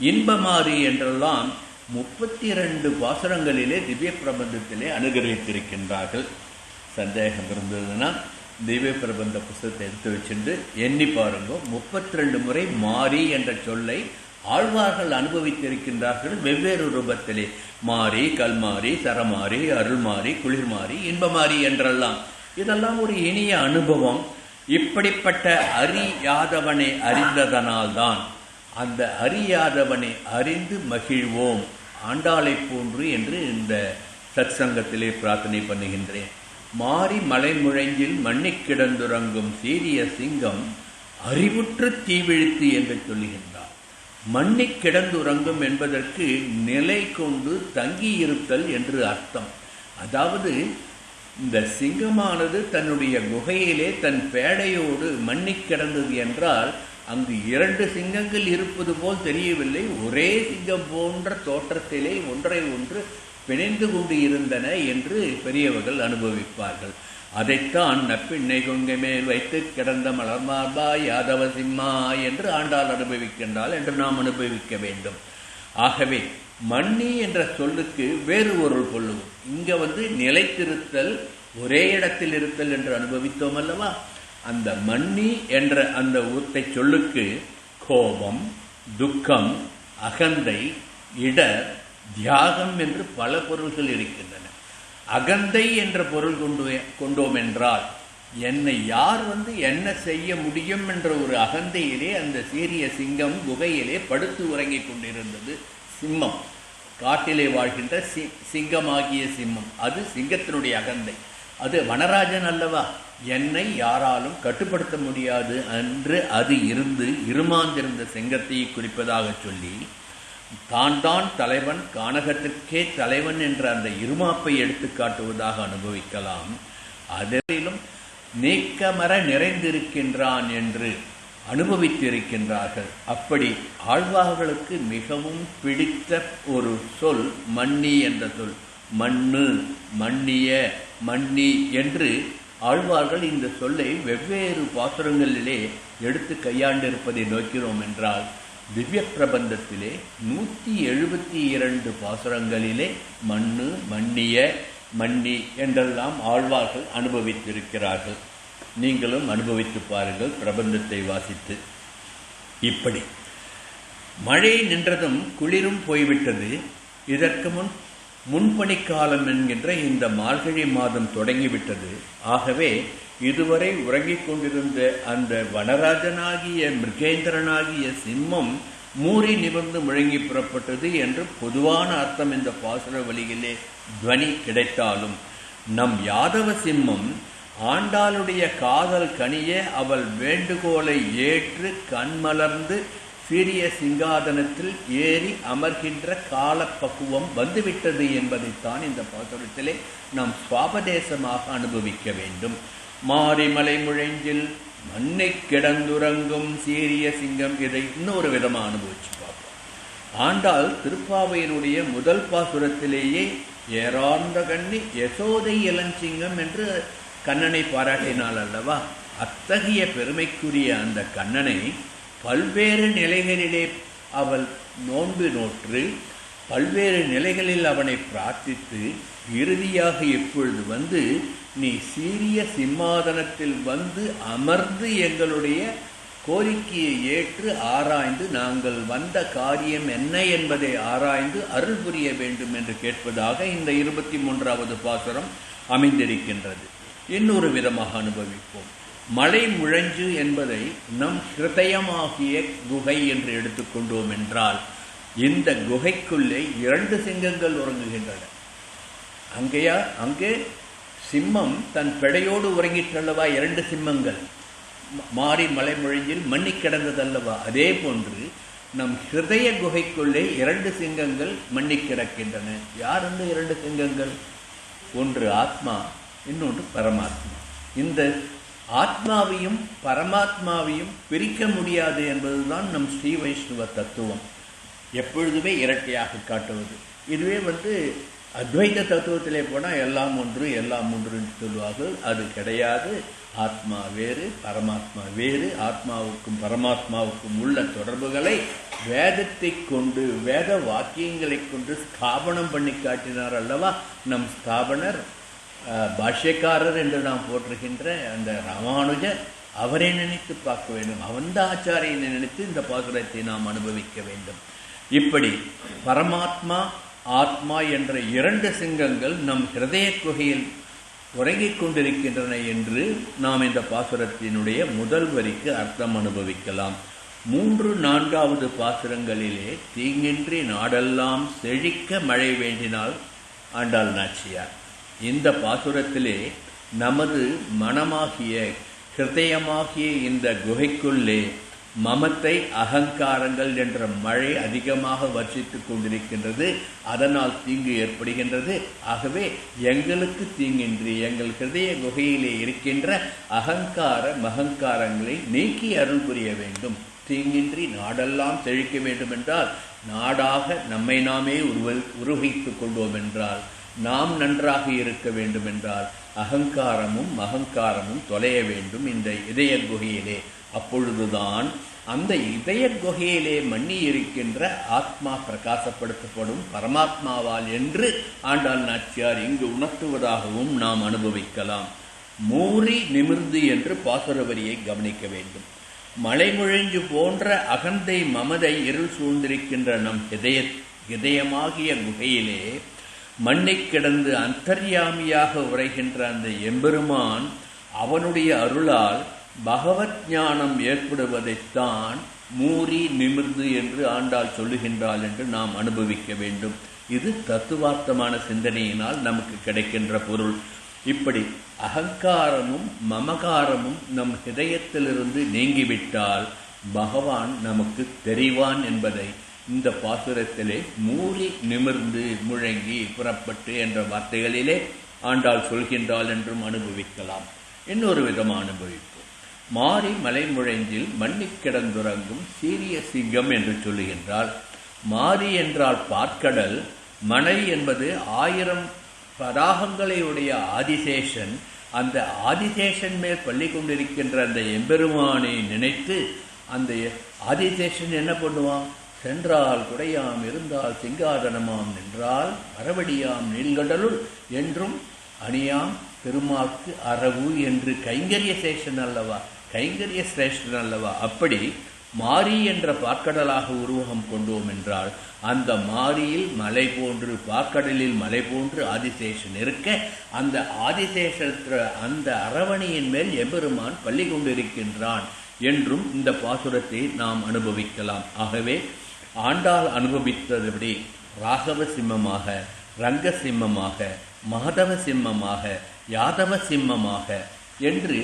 இன்பமாரி என்றெல்லாம் 32 பாசுரங்களிலே திவ்ய பிரபந்தத்திலே அனுகிரகித்திருக்கின்றார்கள். சந்தேகம் இருந்ததுன்னா திவ்ய பிரபந்த புஸ்தகத்தை எடுத்து வச்சுட்டு எண்ணி பாருங்க. 32 முறை மாறி என்ற சொல்லை ஆழ்வார்கள் அனுபவித்திருக்கின்றார்கள் வெவ்வேறு ரூபத்திலே. மாறி, கல்மாறி, சரமாறி, அருள்மாறி, குளிர்மாறி, இன்பமாறி என்றெல்லாம். இதெல்லாம் ஒரு இனிய அனுபவம். இப்படிப்பட்ட அறியாதவனை அறிந்ததனால்தான் அந்த அறியாதவனை அறிந்து மகிழ்வோம் ஆண்டாளை போன்று என்று இந்த சத் சங்கத்திலே பிரார்த்தனை பண்ணுகின்றேன். மாறி மலை முழங்கில் மண்ணி கிடந்துறங்கும் சீரிய சிங்கம் அறிவுற்று தீவிழித்து என்று சொல்லுகின்றார். மண்ணி கிடந்துறங்கும் என்பதற்கு நிலை கொண்டு தங்கியிருத்தல் என்று அர்த்தம். அதாவது இந்த சிங்கமானது தன்னுடைய குகையிலே தன் பேடையோடு மண்ணி கிடந்தது என்றால் அங்கு 2 சிங்கங்கள் இருப்பது போல் தெரியவில்லை. ஒரே சிங்கம் போன்ற தோற்றத்திலே ஒன்றை ஒன்று பிணைந்து கொண்டு இருந்தன என்று பெரியவர்கள் அனுபவிப்பார்கள். அதைத்தான் நப்பிண்ணை கொங்கை மேல் வைத்து கிடந்த மலர்மார்பா யாதவ சிம்மா என்று ஆண்டாள் அனுபவிக்கின்றாள் என்று நாம் அனுபவிக்க வேண்டும். ஆகவே மண்ணி என்ற சொல்லுக்கு வேறு ஒரு பொருளும். இங்க நிலைத்திருத்தல், ஒரே இடத்தில் இருத்தல் என்று அனுபவித்தோம் அல்லவா? அந்த மண்ணி என்ற அந்த ஊத்தை சொல்லுக்கு கோபம், துக்கம், அகந்தை, இடர், தியாகம் என்று பல பொருள்கள் இருக்கின்றன. அகந்தை என்ற பொருள் கொண்டோம் என்றால் என்னை யார் என்ன செய்ய முடியும் என்ற ஒரு அகந்தையிலே அந்த சீரிய சிங்கம் குகையிலே படுத்து உறங்கிக் கொண்டிருந்தது. சிம்மம், காட்டிலே வாழ்கின்ற சிங்கமாகிய சிம்மம், அது சிங்கத்தினுடைய அகந்தை. அது வனராஜன் அல்லவா? என்னை யாராலும் கட்டுப்படுத்த முடியாது என்று அது இருந்து இருமாந்திருந்த சிங்கத்தை குறிப்பதாக சொல்லி தான் தலைவன், கானகத்திற்கே தலைவன் என்ற அந்த இருமாப்பை எடுத்து காட்டுவதாக அனுபவிக்கலாம். அதிலும் நீக்கமர நிறைந்திருக்கின்றான் என்று அனுபவித்திருக்கின்றார்கள். அப்படி ஆழ்வார்களுக்கு மிகவும் பிடித்த ஒரு சொல் மண்ணி என்ற சொல். மண்ணு, மண்ணிய, மண்ணி என்று ஆழ்வார்கள் இந்த சொல்லை வெவ்வேறு பாசுரங்களிலே எடுத்து கையாண்டிருப்பதை நோக்கிறோம் என்றால் திவ்ய பிரபந்தத்திலே 172 பாசுரங்களிலே மண்ணு, மண்ணிய, மண்ணி என்றெல்லாம் ஆழ்வார்கள் அனுபவித்திருக்கிறார்கள். நீங்களும் அனுபவித்து பாருங்கள் பிரபந்தத்தை வாசித்து. இப்படி மழை நின்றதும் குளிரும் போய்விட்டது. இதற்கு முன்பனிக்காலம் என்கின்ற இந்த மார்கழி மாதம் தொடங்கிவிட்டது. ஆகவே இதுவரை உறங்கிக் கொண்டிருந்த அந்த வனராஜனாகிய மிருகேந்திரனாகிய சிம்மம் மூறி நிமிர்ந்து முழங்கி புறப்பட்டது என்று பொதுவான அர்த்தம் இந்த பாசுர வழியிலே துவனி கிடைத்தாலும் நம் யாதவ சிம்மம் ஆண்டாளுடைய காதல் கனிய அவள் வேண்டுகோளை ஏற்று கண்மலர்ந்து சீரிய சிங்காதனத்தில் ஏறி அமர்கின்ற காலப்பக்குவம் வந்துவிட்டது என்பதைத்தான் இந்த பாசுரத்திலே நாம் சுவாபதேசமாக அனுபவிக்க வேண்டும். மாரிமலை முழங்கில் மண்ணை கிடந்துறங்கும் சீரிய சிங்கம், இதை இன்னொரு விதமாக அனுபவிச்சு பார்ப்போம். ஆண்டாள் திருப்பாவையினுடைய முதல் பாசுரத்திலேயே ஏறார்ந்த கண்ணி யசோதை இளஞ்சிங்கம் என்று கண்ணனை பாராட்டினாள் அல்லவா? அத்தகைய பெருமைக்குரிய அந்த கண்ணனை பல்வேறு நிலைகளிலே அவள் நோன்பு நோற்று பல்வேறு நிலைகளில் அவனை பிரார்த்தித்து இறுதியாக இப்பொழுது நீ சீரிய சிம்மாதனத்தில் அமர்ந்து எங்களுடைய கோரிக்கையை ஏற்று ஆராய்ந்து நாங்கள் வந்த காரியம் என்ன என்பதை ஆராய்ந்து அருள் புரிய வேண்டும் என்று கேட்பதாக இந்த 23வது பாசுரம் அமைந்திருக்கின்றது. இன்னொரு விதமாக அனுபவிப்போம். மலை முழஞ்சு என்பதை நம் ஹிருதயமாகிய குகை என்று எடுத்துக்கொண்டோம் என்றால் இந்த குகைக்குள்ளே 2 சிங்கங்கள் உறங்குகின்றன. அங்கே சிம்மம் தன் பெடையோடு உறங்கிற்றல்லவா? 2 சிம்மங்கள் மாறி மலை முழஞ்சில் மண்ணி கிடந்ததல்லவா? அதே போன்று நம் ஹிருதய குகைக்குள்ளே 2 சிங்கங்கள் மண்ணி கிடக்கின்றன. யார் அந்த 2 சிங்கங்கள்? ஒன்று ஆத்மா, இன்னொன்று பரமாத்மா. இந்த ஆத்மாவையும் பரமாத்மாவையும் பிரிக்க முடியாது என்பதுதான் நம் ஸ்ரீ வைஷ்ணவ தத்துவம். எப்பொழுதுமே இரட்டையாக காட்டுவது. இதுவே அத்வைத தத்துவத்திலே போனால் எல்லாம் ஒன்று எல்லாம் ஒன்றுன்னு சொல்லுவார்கள். அது கிடையாது. ஆத்மா வேறு, பரமாத்மா வேறு. ஆத்மாவுக்கும் பரமாத்மாவுக்கும் உள்ள தொடர்புகளை வேதத்தை கொண்டு, வேத வாக்கியங்களை கொண்டு ஸ்தாபனம் பண்ணி காட்டினார் அல்லவா நம் ஸ்தாபனர். பாஷ்யக்காரர் என்று நாம் போற்றுகின்ற அந்த ராமானுஜர் அவரை நினைத்து பார்க்க வேண்டும். அவந்த ஆச்சாரியனை நினைத்து இந்த பாசுரத்தை நாம் அனுபவிக்க வேண்டும். இப்படி பரமாத்மா ஆத்மா என்ற இரண்டு சிங்கங்கள் நம் ஹிருதய குகையில் உறங்கிக் கொண்டிருக்கின்றன என்று நாம் இந்த பாசுரத்தினுடைய முதல் வரிக்கு அர்த்தம் அனுபவிக்கலாம். 3, 4வது பாசுரங்களிலே தீங்கின்றி நாடெல்லாம் செழிக்க மழை வேண்டினால் ஆண்டாள் நாச்சியார். இந்த பாசுரத்திலே நமது மனமாகிய ஹிருதயமாகிய இந்த குகைக்குள்ளே மமத்தை அகங்காரங்கள் என்ற மழை அதிகமாக வர்ஷித்து கொண்டிருக்கின்றது. அதனால் தீங்கு ஏற்படுகின்றது. ஆகவே எங்களுக்கு தீங்கின்றி எங்கள் ஹிருதய குகையிலே இருக்கின்ற அகங்கார மகங்காரங்களை நீக்கி அருள் புரிய வேண்டும். தீங்கின்றி நாடெல்லாம் செழிக்க வேண்டும் என்றால் நாடாக நம்மை நாமே உருவகித்துக் கொண்டோம் என்றால், நாம் நன்றாக இருக்க வேண்டும் என்றால் அகங்காரமும் மகங்காரமும் தொலைய வேண்டும் இந்த இதய குகையிலே. அப்பொழுதுதான் அந்த இதய குகையிலே மண்ணி இருக்கின்ற ஆத்மா பிரகாசப்படுத்தப்படும் பரமாத்மாவால் என்று ஆண்டாள் நாச்சியார் இங்கு உணர்த்துவதாகவும் நாம் அனுபவிக்கலாம். மூறி நிமிர்ந்து என்று பாசுர வரியை கவனிக்க வேண்டும். மலைமுழஞ்சு போன்ற அகந்தை மமதை இருள் சூழ்ந்திருக்கின்ற நம் இதயமாகிய குகையிலே மண்ணைக் கிடந்து அந்தர்யாமியாக உரைகின்ற அந்த எம்பெருமான் அவனுடைய அருளால் பகவத் ஞானம் ஏற்படுவதைத்தான் மூறி நிமிர்ந்து என்று ஆண்டாள் சொல்லுகின்றாள் என்று நாம் அனுபவிக்க வேண்டும். இது தத்துவார்த்தமான சிந்தனையினால் நமக்கு கிடைக்கின்ற பொருள். இப்படி அகங்காரமும் மமகாரமும் நம் ஹிருதயத்திலிருந்து நீங்கிவிட்டால் பகவான் நமக்கு தெரிவான் என்பதை இந்த பாசுரத்திலே மூறி நிமிர்ந்து முழங்கி புறப்பட்டு என்ற வார்த்தைகளிலே ஆண்டாள் சொல்கின்றாள் என்றும் அனுபவிக்கலாம். இன்னொரு விதமாக அனுபவிப்போம். மாறி மலை முழங்கில் மண்ணிக் கிடந்துறங்கும் சீரிய சிங்கம் என்று சொல்லுகின்றாள். மாறி என்றால் பார்க்கடல், மலை என்பது 1000 பராகங்களை உடைய ஆதிசேஷன். அந்த ஆதிசேஷன் மேல் பள்ளி கொண்டிருக்கின்ற அந்த எம்பெருமானை நினைத்து அந்த ஆதிசேஷன் என்ன பண்ணுவான்? சென்றால் குடையாம், இருந்தால் சிங்காதனமாம், நின்றால் மரவடியாம் நீள்கடலுள் என்றும் அணியாம் பெருமாக்கு அரவு என்று கைங்கரிய சேஷன் அல்லவா, கைங்கரிய சிரேஷ்டன் அல்லவா. அப்படி மாரி என்ற பார்க்கடலாக உருவகம் கொண்டோம் என்றால் அந்த மாரியில் மலை போன்று பார்க்கடலில் மலை போன்று ஆதிசேஷன் இருக்க அந்த ஆதிசேஷ அந்த அரவணையின் மேல் எம்பெருமான் பள்ளி கொண்டிருக்கின்றான் என்றும் இந்த பாசுரத்தை நாம் அனுபவிக்கலாம். ஆகவே ஆண்டாள் அனுபவித்தபடி ராகவ சிம்மமாக, ரங்க சிம்மமாக, மாதவ சிம்மமாக, யாதவ சிம்மமாக என்று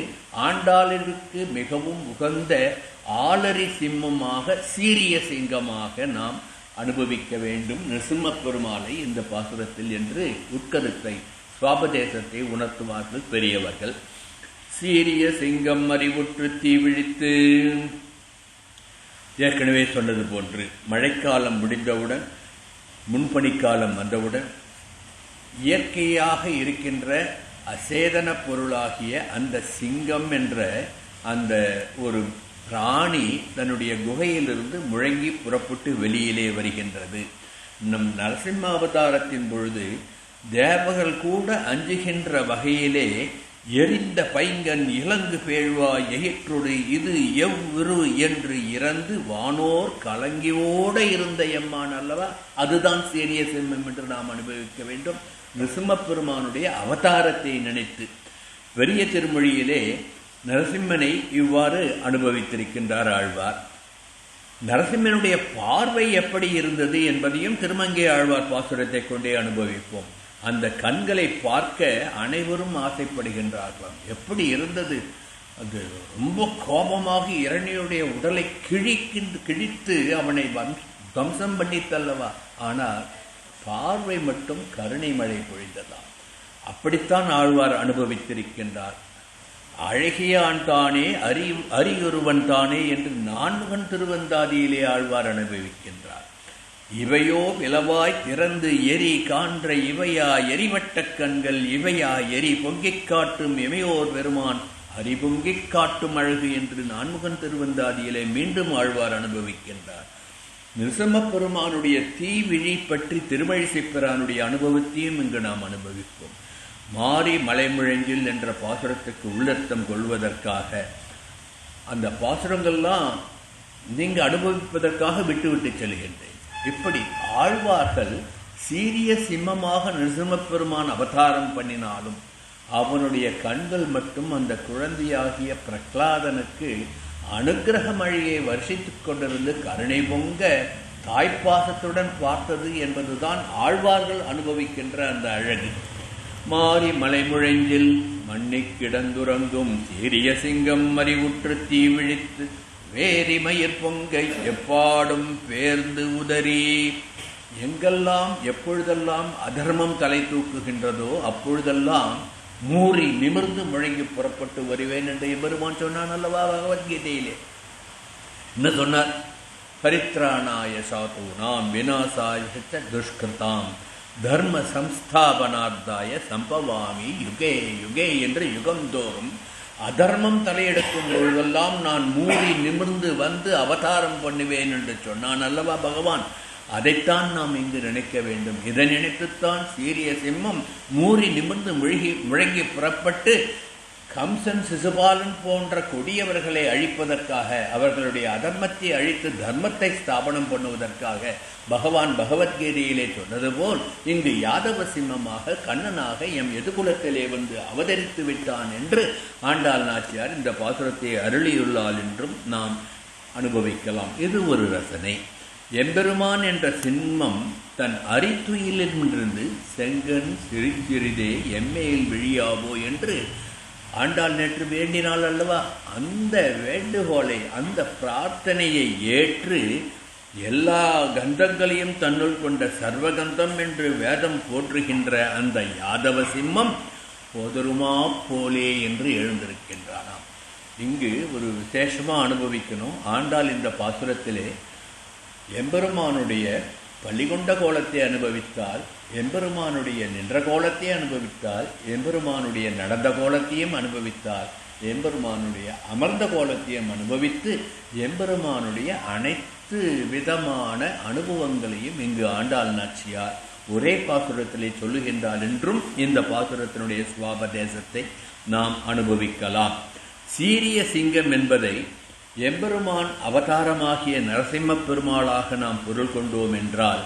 ஆண்டாளிற்கு மிகவும் உகந்த ஆளரி சிம்மமாக, சீரிய சிங்கமாக நாம் அனுபவிக்க வேண்டும் நிருசிம்ம பெருமாளை இந்த பாசுரத்தில் என்று உட்கருத்தை சுவாபதேசத்தை உணர்த்துவார்கள் பெரியவர்கள். சீரிய சிங்கம் அறிவுற்று தீவிழித்து, ஏற்கனவே சொன்னது போன்று மழைக்காலம் முடிந்தவுடன் முன்பனிக்காலம் வந்தவுடன் இயற்கையாக இருக்கின்ற அசேதன பொருளாகிய அந்த சிங்கம் என்ற அந்த ஒரு பிராணி தன்னுடைய குகையிலிருந்து முழங்கி புறப்பட்டு வெளியிலே வருகின்றது. நம் நரசிம்ம அவதாரத்தின் பொழுது தேவர்கள் கூட அஞ்சுகின்ற வகையிலே எரிந்த பைங்கன் இலங்கு பேழ்வாய் எயிற்றொடு இது எவ்விரு என்று இறந்து வானோர் கலங்கியோட இருந்த எம்மான் அல்லவா. அதுதான் சீரிய சிம்மம் என்று நாம் அனுபவிக்க வேண்டும். நிருசிம்ம பெருமானுடைய அவதாரத்தை நினைத்து பெரிய திருமொழியிலே நரசிம்மனை இவ்வாறு அனுபவித்திருக்கின்றார் ஆழ்வார். நரசிம்மனுடைய பார்வை எப்படி இருந்தது என்பதையும் திருமங்கை ஆழ்வார் பாசுரத்தை கொண்டே அனுபவிப்போம். அந்த கண்களை பார்க்க அனைவரும் ஆசைப்படுகின்றார்கள். எப்படி இருந்தது அது? ரொம்ப கோபமாக இரணியுடைய உடலை கிழித்து அவனை வம்சம் பண்ணித்தல்லவா. ஆனால் பார்வை மட்டும் கருணை மழை பொழிந்ததாம். அப்படித்தான் ஆழ்வார் அனுபவித்திருக்கின்றார். அழகியான் தானே அரியொருவன் தானே என்று 4 திருவந்தாதியிலே ஆழ்வார் அனுபவிக்கின்றார். இவையோ விளவாய் திறந்து எரி கான்ற இவையா எரிவட்ட கண்கள் இவையா எரி பொங்கிக் காட்டும் இமையோர் பெருமான் அறிபொங்கிக் காட்டும் அழகு என்று 4 திருவந்தாதியிலே மீண்டும் ஆழ்வார் அனுபவிக்கின்றார். நிருசிம்ம பெருமானுடைய தீவிழி பற்றி திருமழிசை பிரானுடைய அனுபவத்தையும் இங்கு நாம் அனுபவிப்போம். மாறி மலைமுழங்கில் என்ற பாசுரத்துக்கு உள்ளர்த்தம் கொள்வதற்காக அந்த பாசுரங்கள்லாம் நீங்கள் அனுபவிப்பதற்காக விட்டுவிட்டு செல்கின்றேன். இப்படி ஆழ்வார்கள் சீரிய சிம்மமாக நிருசிம்மப்பெருமான் அவதாரம் பண்ணினாலும் அவனுடைய கண்கள் மட்டும் அந்த குழந்தையாகிய பிரகலாதனுக்கு அனுக்கிரக மழையை வருஷித்துக் கொண்டிருந்து கருணை பொங்க தாய்ப்பாசத்துடன் பார்த்தது என்பதுதான் ஆழ்வார்கள் அனுபவிக்கின்ற அந்த அழகு. மாறி மலைமுழங்கில் மண்ணி கிடந்துறங்கும் சீரிய சிங்கம் மறிவுற்று தீ விழித்து வேரி மயிர் பொங்கை எப்பாடும் பேர்ந்து உதறி. எங்கெல்லாம் எப்பொழுதெல்லாம் அதர்மம் தலை தூக்குகின்றதோ அப்பொழுதெல்லாம் மூறி நிமிர்ந்து முழங்கி புறப்பட்டு வருவேன் என்று எம்பெருமான் சொன்னான் அல்லவா பகவத்கீதையிலே. என்ன சொன்னார்? பரித்ராணாய சாதூனாம் விநாசாய துஷ்கிருதாம் தர்ம சம்ஸ்தாபனார்த்தாய சம்பவாமி யுகே யுகே என்று யுகந்தோறும் அதர்மம் தலையெடுக்கும் பொழுதெல்லாம் நான் மூறி நிமிர்ந்து வந்து அவதாரம் பண்ணுவேன் என்று சொன்னான் அல்லவா பகவான். அதைத்தான் நாம் இங்கு நினைக்க வேண்டும். இதை நினைத்துத்தான் சீரிய சிம்மம் மூறி நிமிர்ந்து முழங்கி புறப்பட்டு கம்சன் சிசுபாலன் போன்ற கொடியவர்களை அழிப்பதற்காக, அவர்களுடைய அதர்மத்தை அழித்து தர்மத்தை ஸ்தாபனம் பண்ணுவதற்காக பகவான் பகவத்கீதையிலே சொன்னது போல் இங்கு யாதவ சிம்மமாக கண்ணனாக எம் எதுகுலத்திலே வந்து அவதரித்து விட்டான் என்று ஆண்டாள் நாச்சியார் இந்த பாசுரத்தை அருளியுள்ளாள் என்றும் நாம் அனுபவிக்கலாம். இது ஒரு ரசனை. எம்பெருமான் என்ற சிம்மம் தன் அரித்துயிலிருந்து செங்கன் சிறிதே எம்மேல் விழியாவோ என்று ஆண்டாள் நேற்று வேண்டினாள் அல்லவா. அந்த வேண்டுகோளை, அந்த பிரார்த்தனையை ஏற்று எல்லா கந்தங்களையும் தன்னுள் கொண்ட சர்வகந்தம் என்று வேதம் போற்றுகின்ற அந்த யாதவ சிம்மம் போதருமா போலே என்று எழுந்திருக்கின்றானாம். இங்கு ஒரு விசேஷமாக அனுபவிக்கணும். ஆண்டாள் இந்த பாசுரத்திலே எம்பெருமானுடைய பள்ளிகொண்ட கோலத்தை அனுபவித்தால், எம்பெருமானுடைய நின்ற கோலத்தை அனுபவித்தால், எம்பெருமானுடைய நடந்த கோலத்தையும் அனுபவித்தால், எம்பெருமானுடைய அமர்ந்த கோலத்தையும் அனுபவித்து எம்பெருமானுடைய அனைத்து விதமான அனுபவங்களையும் இங்கு ஆண்டாள் நாச்சியார் ஒரே பாசுரத்திலே சொல்லுகின்றாள் என்றும் இந்த பாசுரத்தினுடைய சுவாபதேசத்தை நாம் அனுபவிக்கலாம். சீரிய சிங்கம் என்பதை எம்பெருமான் அவதாரமாகிய நரசிம்ம பெருமாளாக நாம் பொருள் கொண்டோம் என்றால்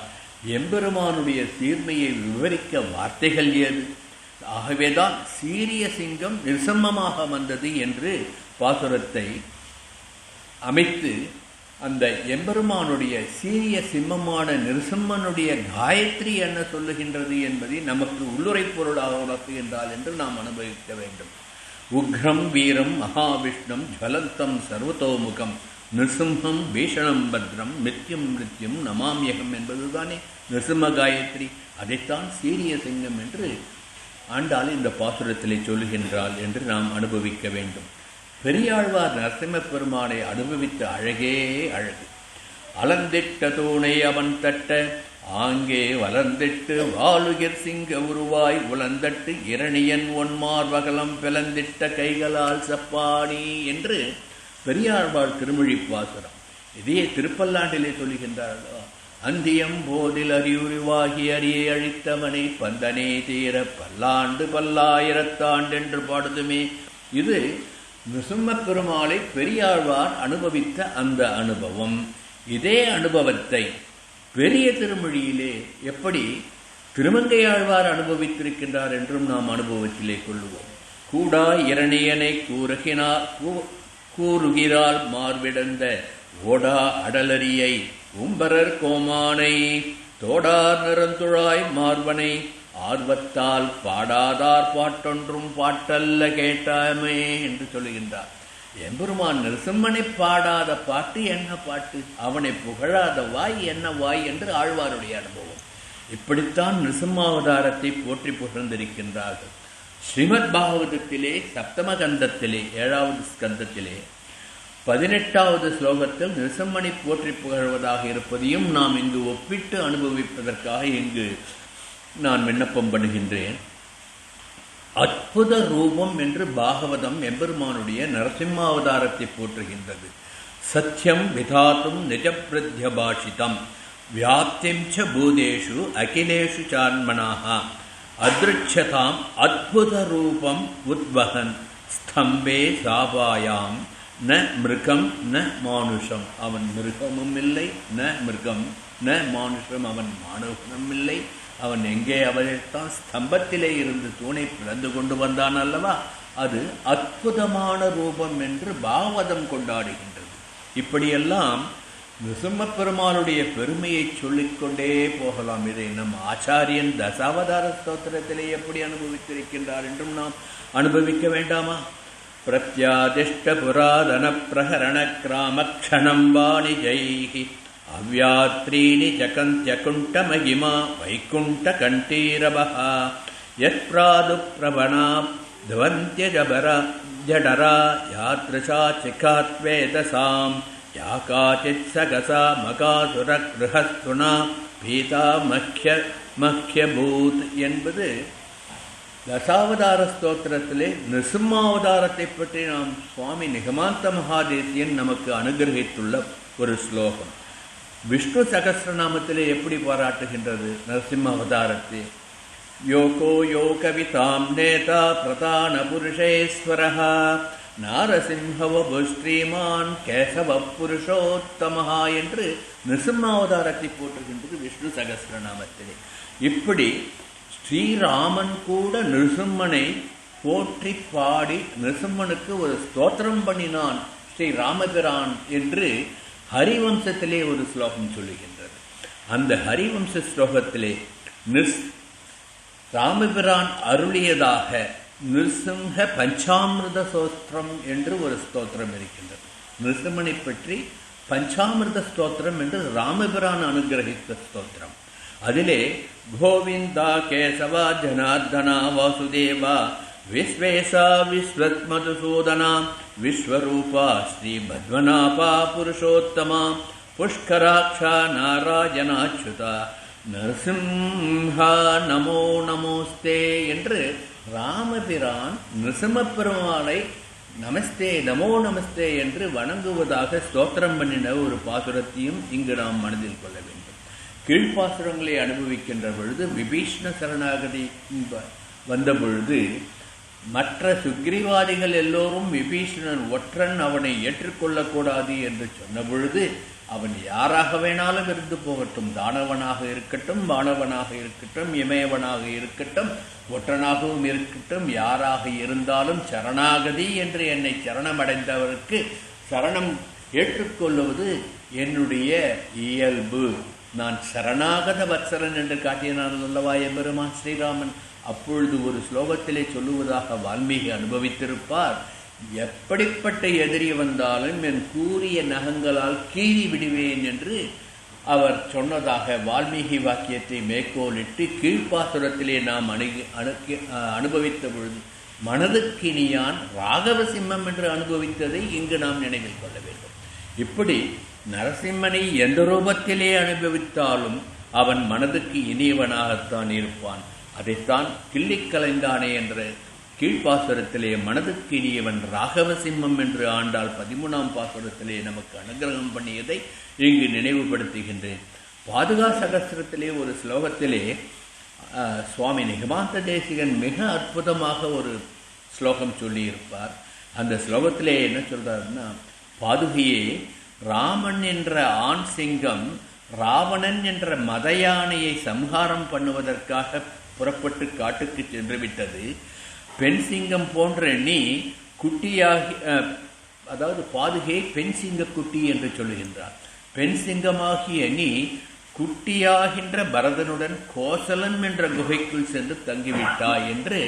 எம்பெருமானுடைய சீர்மையை விவரிக்க வார்த்தைகள் ஏது? ஆகவேதான் சீரிய சிங்கம் நிருசிம்மமாக வந்தது என்று பாசுரத்தை அமைத்து அந்த எம்பெருமானுடைய சீரிய சிம்மமான நிருசிம்மனுடைய காயத்ரி என்ன சொல்லுகின்றது என்பதை நமக்கு உள்ளுரை பொருளாக உணர்த்துகின்றாள் என்று நாம் அனுபவிக்க வேண்டும். உக்ரம் வீரம் மகாவிஷ்ணம் ஜ்வலந்தம் சர்வதோமுகம் நிருசிம்மம் பீஷணம் பத்ரம் மித்யம் மிருத்யும் நமாமியகம் என்பதுதானே நிருசிம்ம காயத்ரி. அதைத்தான் சீரிய சிங்கம் என்று ஆண்டாள் இந்த பாசுரத்திலே சொல்லுகின்றாள் என்று நாம் அனுபவிக்க வேண்டும். பெரியாழ்வார் நரசிம்ம பெருமானை அனுபவித்த அழகே அழகு. அலந்திட்ட தூணை அவன் தட்ட ஆங்கே வளர்ந்திட்டு வாளுகிர் சிங்க உருவாய் உலந்தட்டு இரணியன் ஒன்மார் வகலம் பிளந்திட்ட கைகளால் சப்பாணி என்று பெரியாழ்வார் திருமொழி பாசுரம். இதையே திருப்பல்லாண்டிலே சொல்லுகின்றார்களோ, அந்தியம் போதில் அறிவுருவாகி அறியை அழித்தவனை பந்தனே தீர பல்லாண்டு பல்லாயிரத்தாண்டு என்று பாடுதுமே. இது நிருசிம்ம பெருமாளை பெரியாழ்வார் அனுபவித்த அந்த அனுபவம். இதே அனுபவத்தை பெரிய திருமொழியிலே எப்படி திருமங்கையாழ்வார் அனுபவித்திருக்கின்றார் என்றும் நாம் அனுபவத்திலே கொள்ளுவோம். கூடா இரணியனை கூறுகிறாள் மார்பிடந்த ஓடா அடலரியை உம்பரர் கோமானை தோடார் நிறந்துழாய் மார்பனை ஆர்வத்தால் பாடாதார் பாட்டொன்றும் பாட்டல்ல கேட்டாமே என்று சொல்லுகின்றார். எம்பெருமான் நிருசிம்மனை பாடாத பாட்டு என்ன பாட்டு, அவனை புகழாத வாய் என்ன வாய் என்று ஆழ்வாருடைய அனுபவம். இப்படித்தான் நிருசிம்மாவதாரத்தை போற்றி புகழ்ந்திருக்கின்றார்கள். ஸ்ரீமத் பாகவதத்திலே சப்தம கந்தத்திலே 7வது ஸ்கந்தத்திலே 18வது ஸ்லோகத்தில் நிருசிம்மனை போற்றி புகழ்வதாக இருப்பதையும் நாம் இங்கு ஒப்பிட்டு அனுபவிப்பதற்காக இங்கு நான் விண்ணப்பம் பண்ணுகின்றேன். அற்புத ரூபம் என்று பாகவதம் எம்பெருமானுடைய நரசிம்மாவதாரத்தை போற்றுகின்றது. சத்யம் விதாத்தும் நிஜப்பிரத்யபாஷிதம் வியாப்திம் ச பூதேஷு அகிலேஷு சான்மனாக அதிருட்சதாம் அத்புத ரூபம் உத்வகன் ஸ்தம்பே சாபாயாம் ந மிருகம் ந மானுஷம். அவன் மிருகமும் இல்லை, ந மிருகம் ந மானுஷம், அவன் மானுஷனும் இல்லை. அவன் எங்கே அவரைத்தான் ஸ்தம்பத்திலே இருந்து தூணை பிளந்து கொண்டு வந்தான் அல்லவா, அது அற்புதமான ரூபம் என்று பாகவதம் கொண்டாடுகின்றது. இப்படியெல்லாம் நிருசிம்ம பெருமாளுடைய பெருமையை சொல்லிக்கொண்டே போகலாம். இதை நம் ஆச்சாரியன் தசாவதார ஸ்தோத்திரத்திலே எப்படி அனுபவித்திருக்கின்றார் என்றும் நாம் அனுபவிக்க வேண்டாமா? பிரத்யாதிஷ்ட புராதன பிரகரண கிராமக்ஷணம் வாணி ஜெய்ஹி அவ்யாத்ரீணி ஜகந்த்யகுண்ட மகிமா வைகுண்ட கண்டீரபஹா யத் பிராது பிரபணா துவந்திய ஜடரா யாத்ருஷா சிகாத்வேதசாம் யாகாச்சித் சகசா மகாசுர கிருஹஸ்துனா பீதா மக்யபூத் என்பது தசாவதார ஸ்தோத்திரத்திலே நிருசிம்மாவதாரத்தை பற்றி நாம் சுவாமி நிகமாந்த மகாதேசியன் நமக்கு அனுகிரகித்துள்ள ஒரு ஸ்லோகம். விஷ்ணு சகஸ்ரநாமத்திலே எப்படி பாராட்டுகின்றது நரசிம்ம அவதாரத்தை? யோகோ யோகவிதாம் நேதா பிரதான புருஷேஸ்வரஹ நாரசிம்ஹவபு ஸ்ரீமான் கேசவ புருஷோத்தமஹா என்று நிருசிம்மாவதாரத்தை போற்றுகின்றது விஷ்ணு சகஸ்ரநாமத்திலே. இப்படி ஸ்ரீராமன் கூட நிருசிம்மனை போற்றி பாடி நிருசிம்மனுக்கு ஒரு ஸ்தோத்திரம் பண்ணினான் ஸ்ரீ ராமபிரான் என்று ஹரிவம்சத்திலே ஒரு ஸ்லோகம் சொல்லுகின்றது. அந்த ஹரிவம்ச ஸ்லோகத்திலே ராமபிரான் அருளியதாக நிருசிம்ஹ பஞ்சாமிர்த ஸ்தோத்திரம் என்று ஒரு ஸ்தோத்திரம் இருக்கின்றது. நிருசிம்மனை பற்றி பஞ்சாமிர்த ஸ்தோத்திரம் என்று ராமபிரான் அனுகிரகித்த ஸ்தோத்திரம். அதிலே கோவிந்தா கேசவா ஜனார்தனா வாசுதேவா விஸ்வேசா விஸ்வத் மதுசூதனா விஸ்வரூபா ஸ்ரீ பத்மநாபா புருஷோத்தமா புஷ்கராட்சா நாராயணாச்சுதா நரசிம்ஹா நமோ நமோஸ்தே என்று ராமபிரான் நிருசிம்ம பெருமாளை நமஸ்தே நமோ நமஸ்தே என்று வணங்குவதாக ஸ்தோத்திரம் பண்ணின ஒரு பாசுரத்தையும் இங்கு நாம் மனதில் கொள்ள வேண்டும். கீழ்ப்பாசுரங்களை அனுபவிக்கின்ற பொழுது விபீஷ்ண சரணாகதி வந்த பொழுது மற்ற சுக்ரீவாதிகள் எல்லோரும் விபீஷணன் ஒற்றன், அவனை ஏற்றுக்கொள்ளக்கூடாது என்று சொன்ன பொழுது அவன் யாராக வேணாலும் இருந்து போகட்டும், தானவனாக இருக்கட்டும், வானவனாக இருக்கட்டும், இமயவனாக இருக்கட்டும், ஒற்றனாகவும் இருக்கட்டும், யாராக இருந்தாலும் சரணாகதி என்று என்னை சரணமடைந்தவருக்கு சரணம் ஏற்றுக்கொள்வது என்னுடைய இயல்பு, நான் சரணாகத வத்சலன் என்று காட்டினான் அல்லவா எம்பெருமான் ஸ்ரீராமன். அப்பொழுது ஒரு ஸ்லோகத்திலே சொல்லுவதாக வால்மீகி அனுபவித்திருப்பார், எப்படிப்பட்ட எதிரி வந்தாலும் என் கூறிய நகங்களால் கீறி விடுவேன் என்று அவர் சொன்னதாக வால்மீகி வாக்கியத்தை மேற்கோளிட்டு கீழ்ப்பாசுரத்திலே நாம் அனுபவித்த பொழுது மனதுக்கினியான் ராகவசிம்மம் என்று அனுபவித்ததை இங்கு நாம் நினைவில் கொள்ள வேண்டும். இப்படி நரசிம்மனை எந்த ரூபத்திலே அனுபவித்தாலும் அவன் மனதுக்கு இனியவனாகத்தான் இருப்பான். அதைத்தான் கிள்ளிக் கலைந்தானே என்ற கீழ்ப்பாசுரத்திலே மனதுக்கு இனியவன் ராகவசிம்மம் என்று ஆண்டாள் 13ஆம் பாசுரத்திலே நமக்கு அனுகிரகம் பண்ணியதை இங்கு நினைவுபடுத்துகின்றேன். பாதுகா சகஸ்திரத்திலே ஒரு ஸ்லோகத்திலே சுவாமி நிகமாந்த தேசிகன் மிக அற்புதமாக ஒரு ஸ்லோகம் சொல்லியிருப்பார். அந்த ஸ்லோகத்திலே என்ன சொல்றாருன்னா, பாதுகையே, ராமன் என்ற ஆண் சிங்கம் ராவணன் என்ற மத யானையை சம்ஹாரம் பண்ணுவதற்காக புறப்பட்டு காட்டுக்கு சென்று விட்டது. பெண் சிங்கம் போன்ற நீ குட்டியாகி, அதாவது பாதுகையை பெண் சிங்க குட்டி என்று சொல்லுகின்றார். பெண் சிங்கமாகிய நீ குட்டியாகின்ற பரதனுடன் கோசலன் என்ற குகைக்குள் சென்று தங்கிவிட்டாய் என்று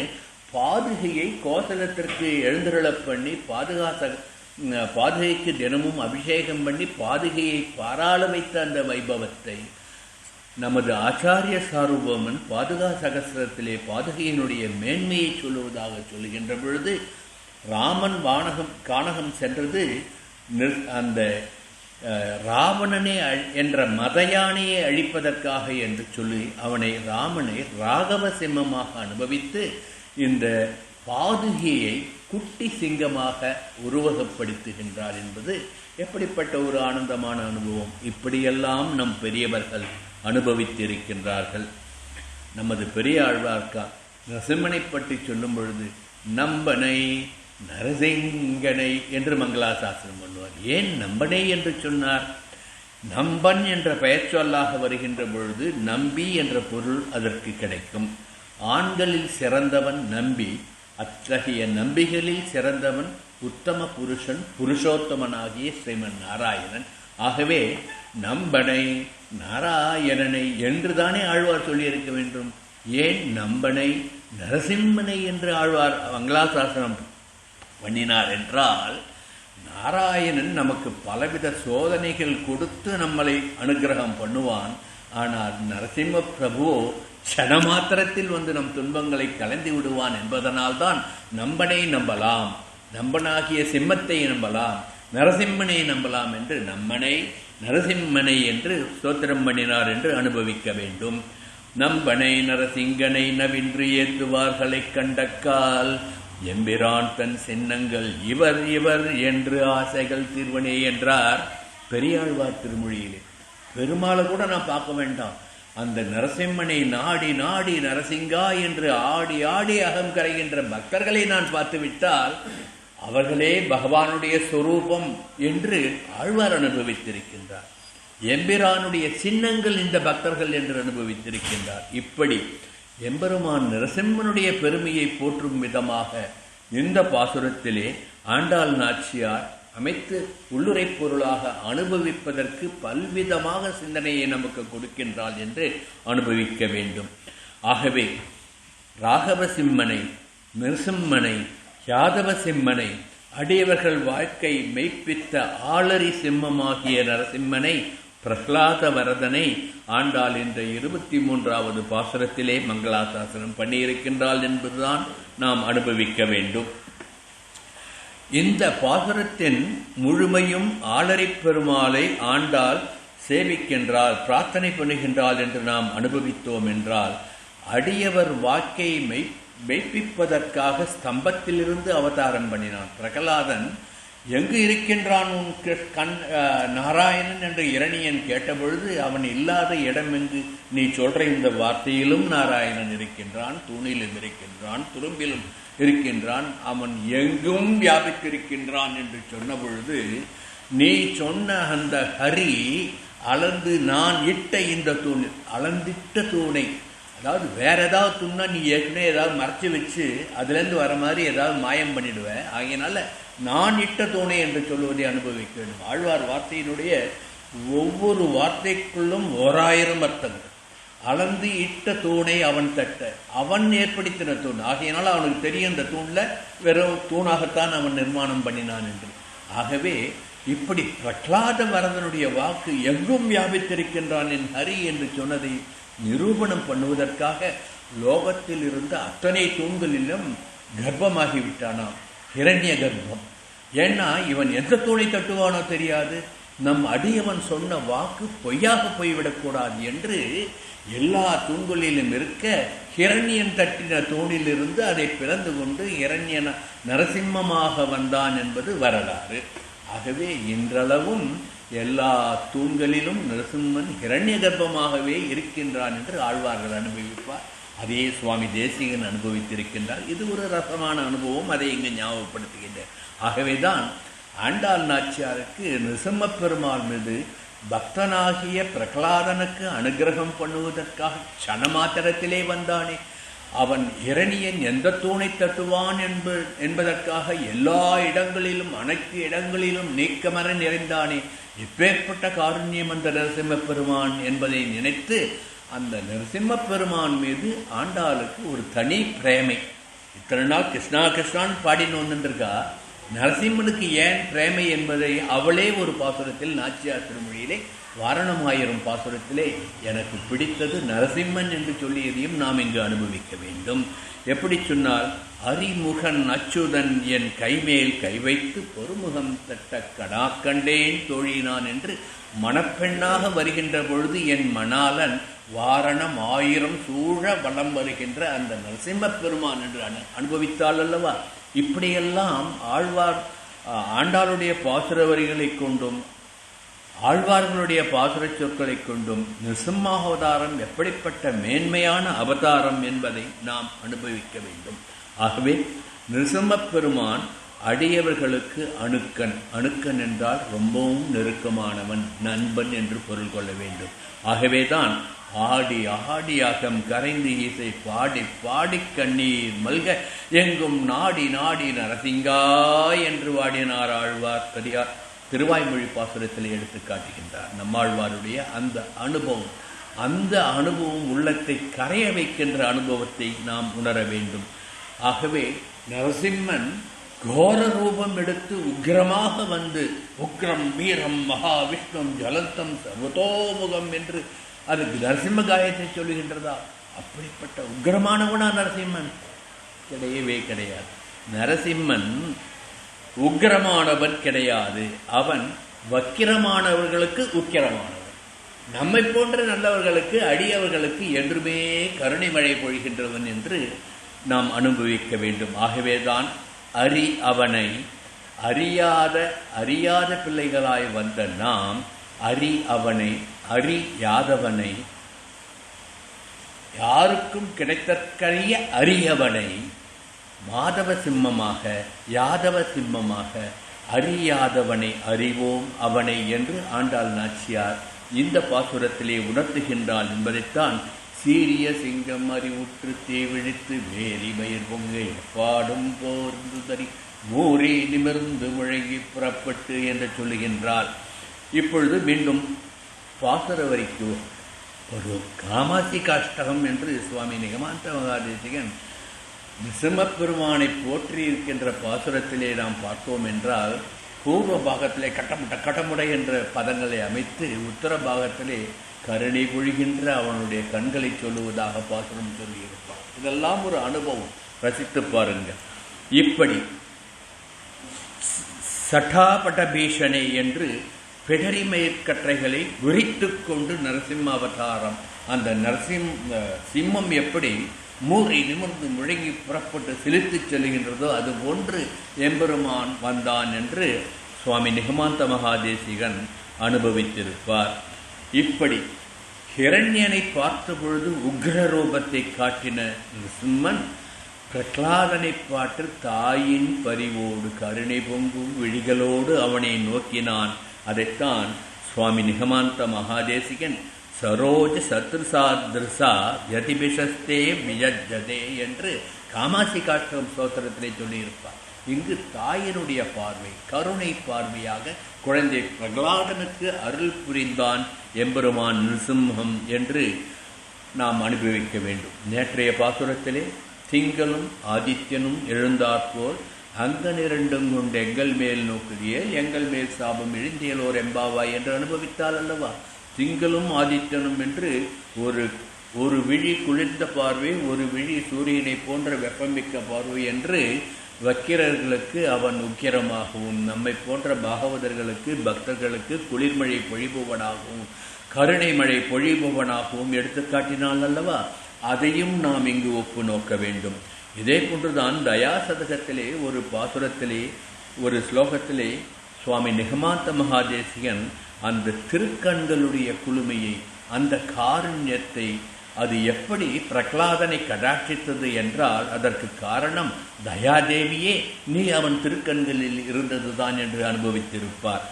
பாதுகையை கோசலத்திற்கு எழுந்தருளப் பண்ணி பாதுகைக்கு தினமும் அபிஷேகம் பண்ணி பாதுகையை பாராள வைத்த அந்த வைபவத்தை நமது ஆச்சாரிய சார்வபௌமன் பாதுகா சகஸ்திரத்திலே பாதுகையினுடைய மேன்மையை சொல்லுவதாக சொல்லுகின்ற பொழுது, ராமன் கானகம் சென்றது அந்த ராவணனே என்ற மதயானையை அழிப்பதற்காக என்று சொல்லி ராமனை ராகவ சிம்மமாக அனுபவித்து இந்த பாதுகையை குட்டி சிங்கமாக உருவகப்படுத்துகின்றார் என்பது எப்படிப்பட்ட ஒரு ஆனந்தமான அனுபவம்! இப்படியெல்லாம் நம் பெரியவர்கள் அனுபவித்திருக்கின்றார்கள். நமது பெரிய ஆழ்வார்க்கா நரசிம்மனை பற்றி சொல்லும் பொழுது நம்பனை நரசிங்கனை என்று மங்களாசாசனம் பண்ணுவார். ஏன் நம்பனை என்று சொன்னார்? நம்பன் என்ற பெயர் சொல்லாக வருகின்ற பொழுது நம்பி என்ற பொருள் அதற்கு கிடைக்கும். ஆண்களில் சிறந்தவன் நம்பி, அத்தகைய நம்பிகளில் சிறந்தவன் உத்தம புருஷன், புருஷோத்தமனாகிய ஸ்ரீமன் நாராயணன். ஆகவே நம்பனை நாராயணனை என்றுதானே ஆழ்வார் சொல்லியிருக்க வேண்டும். ஏன் நம்பனை நரசிம்மனை என்று ஆழ்வார் மங்களாசாசனம் பண்ணினார் என்றால், நாராயணன் நமக்கு பலவித சோதனைகள் கொடுத்து நம்மளை அனுகிரகம் பண்ணுவான். ஆனால் நரசிம்ம பிரபுவோ க்ஷணமாத்திரத்தில் வந்து நம் துன்பங்களை கலந்து விடுவான் என்பதனால்தான் நம்பனை நம்பலாம், நம்பனாகிய சிம்மத்தை நம்பலாம், நரசிம்மனை நம்பலாம் என்று நம்மனை நரசிம்மனை என்று ஸ்தோத்திரம் பண்ணினார் என்று அனுபவிக்க வேண்டும். நம்பனை நரசிங்கனை நவின்று ஏத்துவார்களை கண்டக்கால் எம்பிரான் தன் சின்னங்கள் இவர் இவர் என்று ஆசைகள் தீர்வனே என்றார் பெரியாழ்வார் திருமொழியிலே. பெருமாளை கூட நான் பார்க்க வேண்டாம், அந்த நரசிம்மனை நாடி நாடி நரசிங்கா என்று ஆடி ஆடி அகம் கரைகின்ற பக்தர்களை நான் பார்த்து விட்டால் அவர்களே பகவானுடைய சொரூபம் என்று ஆழ்வார் அனுபவித்திருக்கின்றார். எம்பிரானுடைய சின்னங்கள் இந்த பக்தர்கள் என்று அனுபவித்திருக்கின்றார். இப்படி எம்பெருமான் நரசிம்மனுடைய பெருமையை போற்றும் விதமாக இந்த பாசுரத்திலே ஆண்டாள் நாச்சியார் அமைத்து உள்ளுரை பொருளாக அனுபவிப்பதற்கு பல்விதமாக சிந்தனையை நமக்கு கொடுக்கின்றாள் என்று அனுபவிக்க வேண்டும். ஆகவே ராகவ சிம்மனை, நரசிம்மனை, யாதவ சிம்மனை, அடியவர்கள் வாழ்க்கை மெய்ப்பித்த ஆளரி சிம்மமாகிய நரசிம்மனை, பிரஹ்லாத வரதனை ஆண்டாள் என்ற 23வது பாசுரத்திலே மங்களாசாசனம் பண்ணியிருக்கின்றாள் என்பதுதான் நாம் அனுபவிக்க வேண்டும். இந்த பாசுரத்தின் முழுமையும் ஆளரிப் பெருமாளை ஆண்டாள் சேவிக்கின்றாள், பிரார்த்தனை பண்ணுகின்றாள் என்று நாம் அனுபவித்தோம் என்றால், அடியவர் வாக்கை மெய்ப்பிப்பதற்காக ஸ்தம்பத்திலிருந்து அவதாரம் பண்ணினான். பிரகலாதன் எங்கு இருக்கின்றான் உன் நாராயணன் என்று இரணியன் கேட்டபொழுது, அவன் இல்லாத இடம் எங்கு? நீ சொல்ற இந்த வார்த்தையிலும் நாராயணன் இருக்கின்றான், தூணிலும் இருக்கின்றான், துரும்பிலும் இருக்கின்றான், அவன் எங்கும் வியாபித்திருக்கின்றான் என்று சொன்ன பொழுது, நீ சொன்ன அந்த ஹரி அளந்து நான் இட்ட இந்த தூண், அளந்திட்ட தூணை, அதாவது வேற ஏதாவது தூண்னா நீ ஏற்கனவே ஏதாவது மறைச்சி வச்சு அதுலேருந்து வர மாதிரி ஏதாவது மாயம் பண்ணிடுவேன். ஆகையினால நான் இட்ட தூணை என்று சொல்வதை அனுபவிக்க வேண்டும். ஆழ்வார் வார்த்தையினுடைய ஒவ்வொரு வார்த்தைக்குள்ளும் 1000 அர்த்தங்கள். அளந்து இட்ட தூணை அவன் தட்ட, அவன் ஏற்படுத்தின தூண். ஆகையினால அவனுக்கு தெரியும் இந்த தூண்ல வெறும் தூணாகத்தான் அவன் நிர்மாணம் பண்ணினான் என்று. ஆகவே இப்படி பிரகலாத வரதனுடைய வாக்கு எங்கும் வியாபித்திருக்கின்றான் என் ஹரி என்று சொன்னதை நிரூபணம் பண்ணுவதற்காக லோகத்தில் இருந்த அத்தனை தூண்களிலும் கர்ப்பமாகிவிட்டானாம், ஹிரண்ய கர்ப்பம். ஏன்னா இவன் எந்த தூணை தட்டுவானோ தெரியாது, நம் அடியவன் சொன்ன வாக்கு பொய்யாக போய்விடக்கூடாது என்று எல்லா தூண்களிலும் இருக்க ஹிரண்யன் தட்டின தூணிலிருந்து அதை பிளந்து கொண்டு ஹிரண்யன நரசிம்மமாக வந்தான் என்பது வரலாறு. ஆகவே இன்றளவும் எல்லா தூண்களிலும் நரசிம்மன் ஹிரண்ய கர்ப்பமாகவே இருக்கின்றான் என்று ஆழ்வார்கள் அனுபவிப்பார். அதே சுவாமி தேசிகன் அனுபவித்திருக்கின்றார். இது ஒரு ரசமான அனுபவம், அதை இங்கு ஞாபகப்படுத்துகின்றேன். ஆகவேதான் ஆண்டாள் நாச்சியாருக்கு நரசிம்ம பெருமாள் மீது பக்தனாகிய பிரகலாதனுக்கு அனுகிரகம் பண்ணுவதற்காக க்ஷணமாத்திரத்திலே வந்தானே, அவன் இரணியன் எந்த தூணை தட்டுவான் என்பதற்காக எல்லா இடங்களிலும் அனைத்து இடங்களிலும் நீக்கமர நிறைந்தானே, இப்பேற்பட்ட காருண்யம் அந்த நரசிம்ம பெருமான் என்பதை நினைத்து அந்த நரசிம்ம பெருமான் மீது ஆண்டாளுக்கு ஒரு தனி பிரேமை. இத்தனை நாள் கிருஷ்ணா கிருஷ்ணான்னு பாடின்னு வந்துருக்கா, நரசிம்மனுக்கு ஏன் பிரேமை என்பதை அவளே ஒரு பாசுரத்தில் நாச்சியார் திருமொழியிலே வாரணமாயிரம் பாசுரத்திலே எனக்கு பிடித்தது நரசிம்மன் என்று சொல்லியதையும் நாம் இங்கு அனுபவிக்க வேண்டும். எப்படி சொன்னால், அரிமுகன் அச்சுதன் என் கைமேல் கை வைத்து பொறுமுகம் தட்ட கடா கண்டேன் தோழினான் என்று மணப்பெண்ணாக வருகின்ற பொழுது என் மணாலன் வாரணம் 1000 சூழ வலம் வருகின்ற அந்த நரசிம்ம பெருமான் என்று அனுபவித்தாள் அல்லவா. இப்படியெல்லாம் ஆழ்வார் ஆண்டாளுடைய பாசுர வரிகளை கொண்டும் ஆழ்வார்களுடைய பாசுர சொற்களை கொண்டும் நிருசிம்மாவதாரம் எப்படிப்பட்ட மேன்மையான அவதாரம் என்பதை நாம் அனுபவிக்க வேண்டும். ஆகவே நிருசிம்மப் பெருமான் அடியவர்களுக்கு அணுக்கன். அணுக்கன் என்றால் ரொம்பவும் நெருக்கமானவன், நண்பன் என்று பொருள் கொள்ள வேண்டும். ஆகவேதான் ஆடி ஆடியாகம் கரைந்து இசை பாடி பாடி கண்ணீர் மல்க எங்கும் நாடி நாடி நரசிங்கா என்று வாடினார் ஆழ்வார் பெரியார் திருவாய்மொழி பாசுரத்தில் எடுத்து காட்டுகின்றார். நம்மாழ்வாருடைய அந்த அனுபவம் உள்ளத்தை கரைய வைக்கின்ற அனுபவத்தை நாம் உணர வேண்டும். ஆகவே நரசிம்மன் கோர ரூபம் எடுத்து உக்கிரமாக வந்து உக்ரம் வீரம் மகாவிஷ்ணம் ஜலந்தம் சர்வதோமுகம் என்று அது நரசிம்ம காயத்தை சொல்லுகின்றதா? அப்படிப்பட்ட உக்கிரமானவனா நரசிம்மன்? கிடையவே கிடையாது. நரசிம்மன் உக்கிரமானவன் கிடையாது. அவன் வக்கிரமானவர்களுக்கு உக்கிரமானவன். நம்மை போன்ற நல்லவர்களுக்கு அடியவர்களுக்கு என்றுமே கருணை மழை பொழிகின்றவன் என்று நாம் அனுபவிக்க வேண்டும். ஆகவேதான் அவனை அறியாத பிள்ளைகளாய் வந்த நாம் அறியாதவனை யாருக்கும் கிடைத்தற்கரிய அரியவனை மாதவ சிம்மமாக யாதவ சிம்மமாக அறியாதவனை அறிவோம் அவனை என்று ஆண்டாள் நாச்சியார் இந்த பாசுரத்திலே உணர்த்துகின்றாள் என்பதைத்தான் சீரிய சிங்கம் அறிவுற்று தீவிழித்து வேரி மயிர் பொங்கை பாடும் போர்ந்து தறி மூறி நிமிர்ந்து முழங்கி புறப்பட்டு என்று சொல்லுகின்றாள். இப்பொழுது மீண்டும் பாசுர வரிக்கு ஒரு காமாசி காஷ்டகம் என்று சுவாமி நிகமாந்த மகாதேசிகன் நிருசிம்மப் பெருமானை போற்றி இருக்கின்ற பாசுரத்திலே நாம் பார்த்தோம் என்றால், பூர்வ பாகத்திலே கட்டமுடை என்ற பதங்களை அமைத்து உத்தர பாகத்திலே கருணை பொழிகின்ற அவனுடைய கண்களை சொல்லுவதாக பாசுரம் சொல்லியிருப்பார். இதெல்லாம் ஒரு அனுபவம், ரசித்து பாருங்க. இப்படி சட்டாபட பீஷணை என்று பிடரிமயற்கற்றைகளை விரித்து கொண்டு நரசிம்ம அவதாரம், அந்த சிம்மம் எப்படி மூரை நிமிர்ந்து முழங்கி புறப்பட்டு செலுத்திச் செல்கின்றதோ அது போன்று எம்பெருமான் வந்தான் என்று சுவாமி நிகமாந்த மகாதேசிகன் அனுபவித்திருப்பார். இப்படி ஹிரண்யனை பார்த்த பொழுது உக்ர ரூபத்தை காட்டின நிருசிம்மன் பிரகலாதனை பாட்டு தாயின் பரிவோடு கருணை பொங்கும் விழிகளோடு அவனை நோக்கினான். அதைத்தான் சுவாமி நிகமாந்த மகாதேசிகன் சரோஜ சத்ருசாத்ருசா யதிபிஷஸ்தே வியஜதே என்று காமாசி காஷ்டகம் ஸ்தோத்திரத்திலே சொல்லியிருப்பார். இங்கு தாயினுடைய பார்வை கருணை பார்வையாக குழந்தை பிரகலாதனுக்கு அருள் புரிந்தான் எம்பெருமான் நிருசிம்மம் என்று நாம் அனுபவிக்க வேண்டும். நேற்றைய பாசுரத்திலே திங்களும் ஆதித்யனும் எழுந்தாற்போல் அங்கனிரண்டும் கொண்டு எங்கள் மேல் நோக்குதியல் எங்கள் மேல் சாபம் எழுந்தியலோர் எம்பாவாய் என்று அனுபவித்தால் அல்லவா? திங்களும் ஆதித்யனும் என்று ஒரு விழி குளிர்ந்த பார்வை, ஒரு விழி சூரியனை போன்ற வெப்பமிக்க பார்வை என்று வக்கிரர்களுக்கு அவன் உக்கிரமாகவும், நம்மை போன்ற பாகவதர்களுக்கு பக்தர்களுக்கு குளிர்மழை பொழிபவனாகவும் கருணை மழை பொழிபவனாகவும் எடுத்து காட்டினாள் அல்லவா? அதையும் நாம் இங்கு ஒப்பு நோக்க வேண்டும். இதே போன்றுதான் தயாசதகத்திலே ஒரு பாசுரத்திலே ஒரு ஸ்லோகத்திலே சுவாமி நிகமாந்த மகாதேசிகன் அந்த திருக்கண்களுடைய குளுமையை, அந்த காருண்யத்தை, அது எப்படி பிரகலாதனை கடாட்சித்தது என்றால் அதற்கு காரணம் தயாதேவியே நீ அவன் திருக்கண்களில் இருந்ததுதான் என்று அனுபவித்திருப்பார்.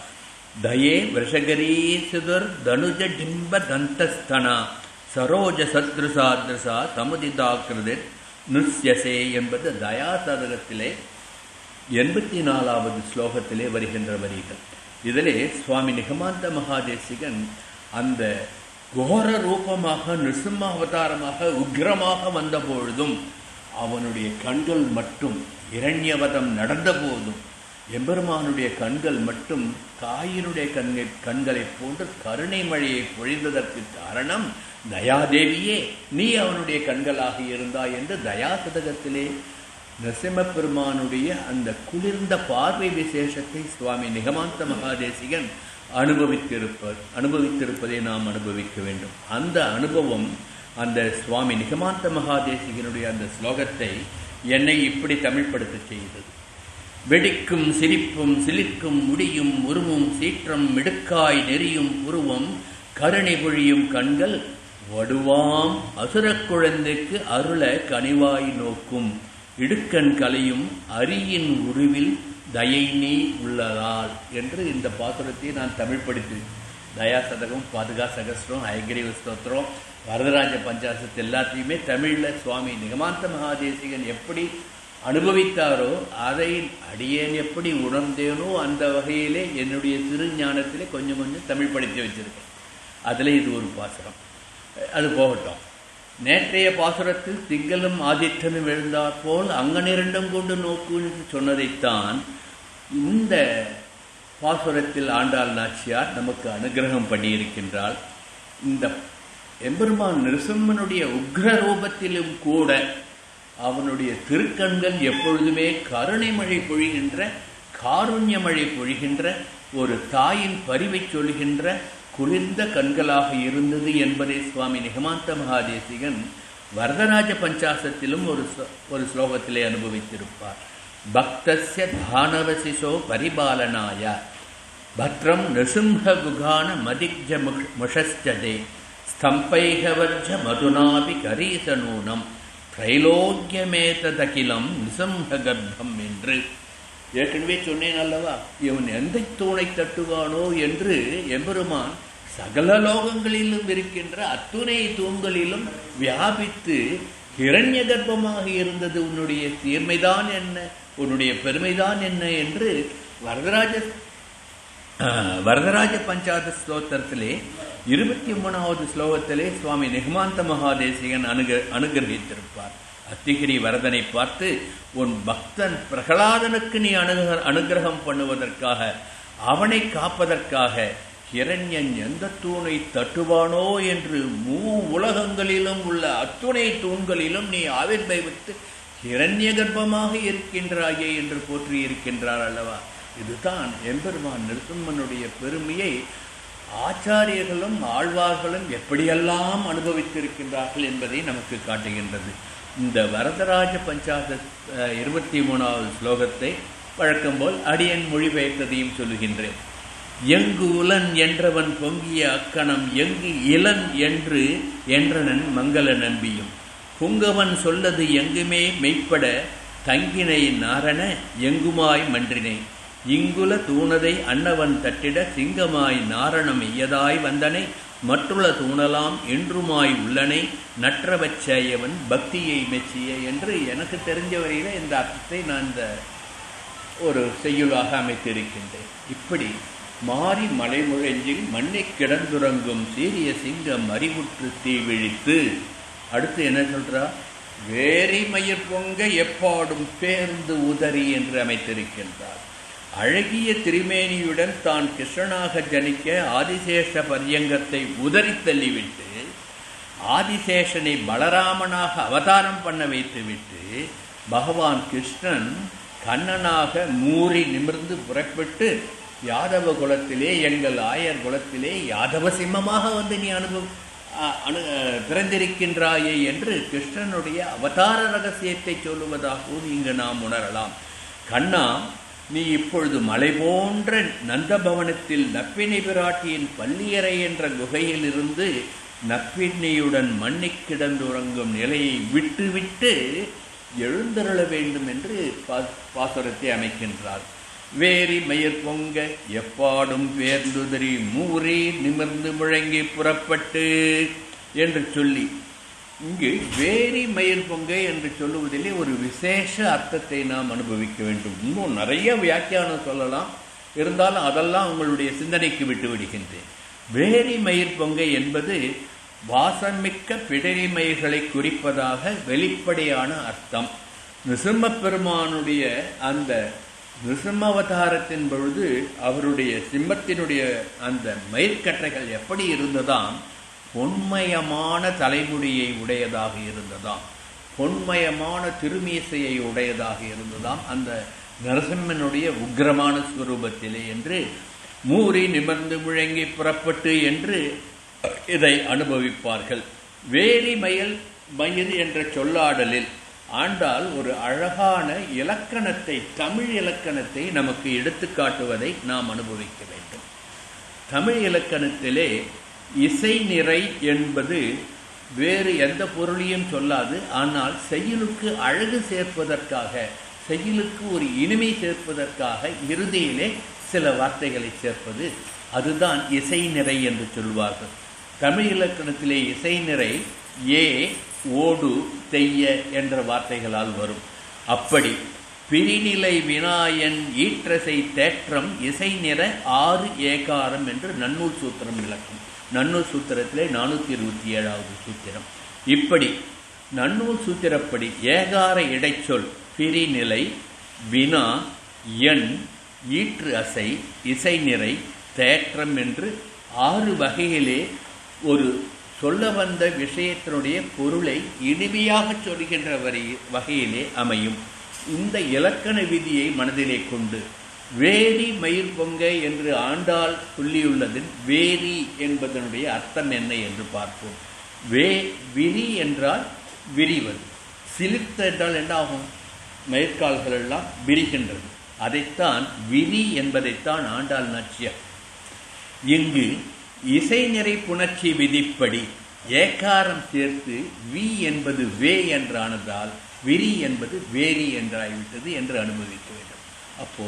தயே விஷகரீசுதர் தனுஜ டிம்ப தந்தஸ்தனா சரோஜ சத்ருசாத்ருசா சமுதிதாக்கிருதிர் நிருஷ்யசே என்பது தயாசதகத்திலே 84வது ஸ்லோகத்திலே வருகின்ற வரிகள். இதிலே சுவாமி நிகமாந்த மகாதேசிகன் அந்த கோர ரூபமாக நிருசிம்ம அவதாரமாக உக்ரமாக வந்த பொழுதும் அவனுடைய கண்கள் மட்டும் இரண்யவதம் நடந்த போதும் எம்பெருமானுடைய கண்கள் மட்டும் தாயினுடைய கண்களைப் போன்று கருணை மழையை பொழிந்ததற்கு காரணம் தயாதேவியே நீ அவனுடைய கண்களாக இருந்தாய் என்று தயாசதகத்திலே நரசிம்ம பெருமானுடைய அந்த குளிர்ந்த பார்வை விசேஷத்தை சுவாமி நிகமாந்த மகாதேசிகன் அனுபவித்திருப்பதை நாம் அனுபவிக்க வேண்டும். அந்த அனுபவம் அந்த சுவாமி நிகமாந்த மகாதேசிகனுடைய அந்த ஸ்லோகத்தை என்னை இப்படி தமிழ்படுத்த செய்தது. வெடிக்கும் சிரிப்பும் சிலிர்க்கும் முடியும் உருவும் சீற்றம் மிடுக்காய் நெறியும் புருவம் கருணை பொழியும் கண்கள் வடுவாம் அசுரக் குழந்தைக்கு அருள கனிவாய் நோக்கும் இடுக்கண் கலையும் அரியின் உருவில் தயை நீ உள்ளதால் என்று இந்த பாசுரத்தை நான் தமிழ் படித்து தயா சதகம், பாதுகா சகஸ்ரம், ஐகிரீவ ஸ்தோத்திரம், வரதராஜ பஞ்சாசத்து எல்லாத்தையுமே தமிழில் சுவாமி நிகமாந்த மகாதேசிகன் எப்படி அனுபவித்தாரோ அதை அடியேன் எப்படி உணர்ந்தேனோ அந்த வகையிலே என்னுடைய திருஞானத்திலே கொஞ்சம் கொஞ்சம் தமிழ் படித்து வச்சிருக்கேன். அதில் இது ஒரு பாசுரம். அது போகட்டும். நேற்றைய பாசுரத்தில் திங்களும் ஆதித்தனும் எழுந்தாற் போல் அங்கனிரண்டும் கொண்டு நோக்குன்னு சொன்னதைத்தான் இந்த பாசுரத்தில் ஆண்டாள் நாச்சியார் நமக்கு அனுகிரகம் பண்ணியிருக்கின்றாள். இந்த எம்பெருமான் நிருசிம்மனுடைய உக்ர ரூபத்திலும் கூட அவனுடைய திருக்கண்கள் எப்பொழுதுமே கருணை மழை பொழிகின்ற, காருண்ய மழை பொழிகின்ற, ஒரு தாயின் பரிவை சொல்கின்ற குளிர்ந்த கண்களாக இருந்தது என்பதை சுவாமி நிகமாந்த மகாதேசிகன் வரதராஜ பஞ்சாசத்திலும் ஒரு ஸ்லோகத்திலே அனுபவித்திருப்பார். பக்தஸ்ய தானவசிசோ பரிபாலனாய பத்ரம் நிருசிம்ஹ குகான மதிக்ஜ முஷஸ்டதே ஸ்தம்பைகவர்ஜ மதுனாபி கரீசனூனம் திரைலோக்கியமேதகிலம் நிசம்ஹ கர்ப்பம் என்று ஏற்கனவே சொன்னேன் அல்லவா, இவன் எந்த தூணை தட்டுவானோ என்று எம்பெருமான் சகல லோகங்களிலும் இருக்கின்ற அத்துணை தூண்களிலும் வியாபித்து ஹிரண்ய கர்ப்பமாக இருந்தது. உன்னுடைய தீர்மைதான் என்ன, உன்னுடைய பெருமைதான் என்ன என்று வரதராஜ பஞ்சாத ஸ்லோகத்திலே 23வது ஸ்லோகத்திலே சுவாமி நிகமாந்த மகாதேசிகன் அனுகிரகித்திருப்பார். அத்திகிரி வரதனை பார்த்து, உன் பக்தன் பிரகலாதனுக்கு நீ அனுகிரகம் பண்ணுவதற்காக, அவனை காப்பதற்காக ஹிரண்யன் எந்த தூணை தட்டுவானோ என்று உலகங்களிலும் உள்ள அத்துணை தூண்களிலும் நீ ஆவிர்பவித்து ஹிரண்ய கர்ப்பமாக இருக்கின்றாயே என்று போற்றியிருக்கின்றார் அல்லவா. இதுதான் எம்பெருமான் நிருசிம்மனுடைய பெருமையை ஆச்சாரியர்களும் ஆழ்வார்களும் எப்படியெல்லாம் அனுபவித்திருக்கின்றார்கள் என்பதை நமக்கு காட்டுகின்றது. இந்த வரதராஜ பஞ்சாத 23வது ஸ்லோகத்தை வழக்கம் போல் அடியன் மொழிபெயர்த்ததையும் சொல்லுகின்றேன். எங்கு உலன் என்றவன் பொங்கிய அக்கணம் எங்கு இளன் என்று என்றனன் மங்கள நம்பியும் புங்கவன் சொல்லது எங்குமே மெய்ப்பட தங்கினை நாரண எங்குமாய் மன்றினை இங்குல தூணதை அன்னவன் தட்டிட சிங்கமாய் நாரணம் எய்யதாய் வந்தனை மற்றுள்ள தூணலாம் என்றுமாய் உள்ளனை நற்றவச்சேயவன் பக்தியை மெச்சிய என்று எனக்கு தெரிஞ்ச வரையில இந்த அர்த்தத்தை நான் இந்த ஒரு செய்யுளாக அமைத்திருக்கின்றேன். இப்படி மாறி மலைமுழஞ்சில் மண்ணை கிடந்துறங்கும் சீரிய சிங்கம் அறிவுற்று தீ விழித்து, அடுத்து என்ன சொல்றா, வேரி மயிர் பொங்க எப்பாடும் பேர்ந்து உதறி என்று அமைத்திருக்கின்றார். அழகிய திருமேனியுடன் தான் கிருஷ்ணனாக ஜனிக்க ஆதிசேஷ பரியங்கத்தை உதறி தள்ளிவிட்டு ஆதிசேஷனை பலராமனாக அவதாரம் பண்ண வைத்துவிட்டு பகவான் கிருஷ்ணன் கண்ணனாக மூறி நிமிர்ந்து புறப்பட்டு யாதவ குலத்திலே, எங்கள் ஆயர் குலத்திலே யாதவ சிம்மமாக வந்து நீ பிறந்திருக்கின்றாயே என்று கிருஷ்ணனுடைய அவதார ரகசியத்தை சொல்லுவதாகவும் இங்கு நாம் உணரலாம். கண்ணா, நீ இப்பொழுது மலை போன்ற நந்தபவனத்தில் நப்பினி பிராட்டியின் பள்ளியறை என்ற குகையில் இருந்து நப்பின்னியுடன் மண்ணி கிடந்துறங்கும் நிலையை விட்டுவிட்டு எழுந்தருள வேண்டும் என்று பாசுரத்தை அமைக்கின்றார். வேரி மயிர் பொங்க எப்பாடும் வேர்ந்துதறி மூறி நிமிர்ந்து முழங்கி புறப்பட்டு என்று சொல்லி, இங்கு வேரி மயிர் பொங்க என்று சொல்லுவதிலே ஒரு விசேஷ அர்த்தத்தை நாம் அனுபவிக்க வேண்டும். இன்னும் நிறைய வியாக்கியானம் சொல்லலாம், இருந்தாலும் அதெல்லாம் உங்களுடைய சிந்தனைக்கு விட்டு விடுகின்றேன். வேரி மயிர் பொங்க என்பது வாசமிக்க பிடரி மயிர்களை குறிப்பதாக வெளிப்படையான அர்த்தம். நிருசிம்ம பெருமானுடைய அந்த நிருசிம்ம அவதாரத்தின் பொழுது அவருடைய சிம்மத்தினுடைய அந்த மயிர்கட்டைகள் எப்படி இருந்ததாம், பொன்மயமான தலைமுடியை உடையதாக இருந்ததாம், பொன்மயமான திருமீசையை உடையதாக இருந்ததாம் அந்த நரசிம்மனுடைய உக்கிரமான ஸ்வரூபத்திலே என்று மூறி நிமிர்ந்து முழங்கி புறப்பட்டு என்று இதை அனுபவிப்பார்கள். வேரி மயில் என்ற சொல்லாடலில் ஆண்டாள் ஒரு அழகான இலக்கணத்தை, தமிழ் இலக்கணத்தை நமக்கு எடுத்து காட்டுவதை நாம் அனுபவிக்க வேண்டும். தமிழ் இலக்கணத்திலே இசை நிறை என்பது வேறு எந்த பொருளையும் சொல்லாது. ஆனால் செய்யுளுக்கு அழகு சேர்ப்பதற்காக, செய்யுளுக்கு ஒரு இனிமை சேர்ப்பதற்காக இறுதியிலே சில வார்த்தைகளை சேர்ப்பது, அதுதான் இசை நிறை என்று சொல்வார்கள். தமிழ் இலக்கணத்திலே இசை நிறை ஏ, ஓடு, தெய்ய என்ற வார்த்தைகளால் வரும். அப்படி பிரிநிலை வினாயன் ஈற்றசை தேற்றம் இசை நிற 6 ஏகாரம் என்று நன்னூல் சூத்திரம் விளக்கும். நன்னூல் சூத்திரத்திலே 427வது சூத்திரம். இப்படி நன்னூல் சூத்திரப்படி ஏகார இடைச்சொல் பிரிநிலை, வினா, எண், ஈற்று அசை, இசை நிறை, தேற்றம் என்று 6 வகையிலே ஒரு சொல்ல வந்த விஷயத்தினுடைய பொருளை இனிமையாக சொல்கின்ற வகையிலே அமையும். இந்த இலக்கண விதியை மனதிலே கொண்டு வேரி மயிர் பொங்க என்று ஆண்டாள் சொல்லியுள்ளதின் வேரி என்பதனுடைய அர்த்தம் என்ன என்று பார்ப்போம். விரி என்றால் விரிவது, சிலிர்த்த என்றால் என்ன ஆகும்? மயிர்கால்கள் எல்லாம் விரிகின்றது. அதைத்தான் விரி என்பதைத்தான் ஆண்டாள் நாச்சியார் இங்கு இசை நிறை புணர்ச்சி விதிப்படி ஏகாரம் சேர்த்து வி என்பது வே என்றானதால் விரி என்பது வேரி என்றாகிவிட்டது என்று அனுமதிக்க வேண்டும். அப்போ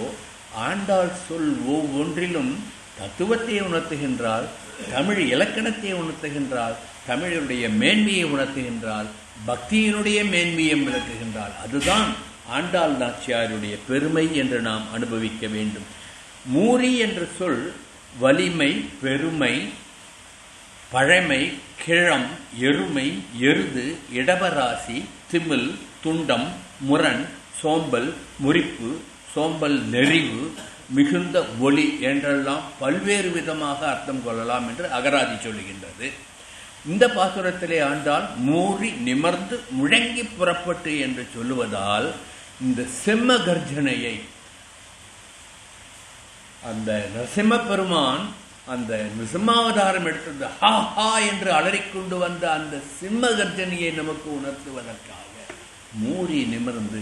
ஆண்டாள் சொல் ஒவ்வொன்றிலும் தத்துவத்தை உணர்த்துகின்றால், தமிழ் இலக்கணத்தை உணர்த்துகின்றால், தமிழுடைய மேன்மையை உணர்த்துகின்றால், பக்தியினுடைய மேன்மையை விளக்குகின்றால். அதுதான் ஆண்டாள் நாச்சியாருடைய பெருமை என்று நாம் அனுபவிக்க வேண்டும். மூரி என்ற சொல் வலிமை, பெருமை, பழமை, கிழம், எருமை, எருது, இடபராசி, திமில், துண்டம், முரண், சோம்பல், முறிப்பு, சோம்பல் நெறிவு, மிகுந்த ஒளி என்றெல்லாம் பல்வேறு விதமாக அர்த்தம் கொள்ளலாம் என்று அகராதி சொல்லுகின்றது. இந்த பாசுரத்திலே ஆண்டால் மூறி நிமர்ந்து முழங்கி புறப்பட்டு என்று சொல்லுவதால் இந்த செம்ம கர்ஜனையை அந்த நரசிம்ம பெருமான் அந்த நிருசிம்மாவதாரம் எடுத்தது ஹா ஹா என்று அலறிக்கொண்டு வந்த அந்த சிம்ம கர்ஜனையை நமக்கு உணர்த்துவதற்காக மூறி நிமிர்ந்து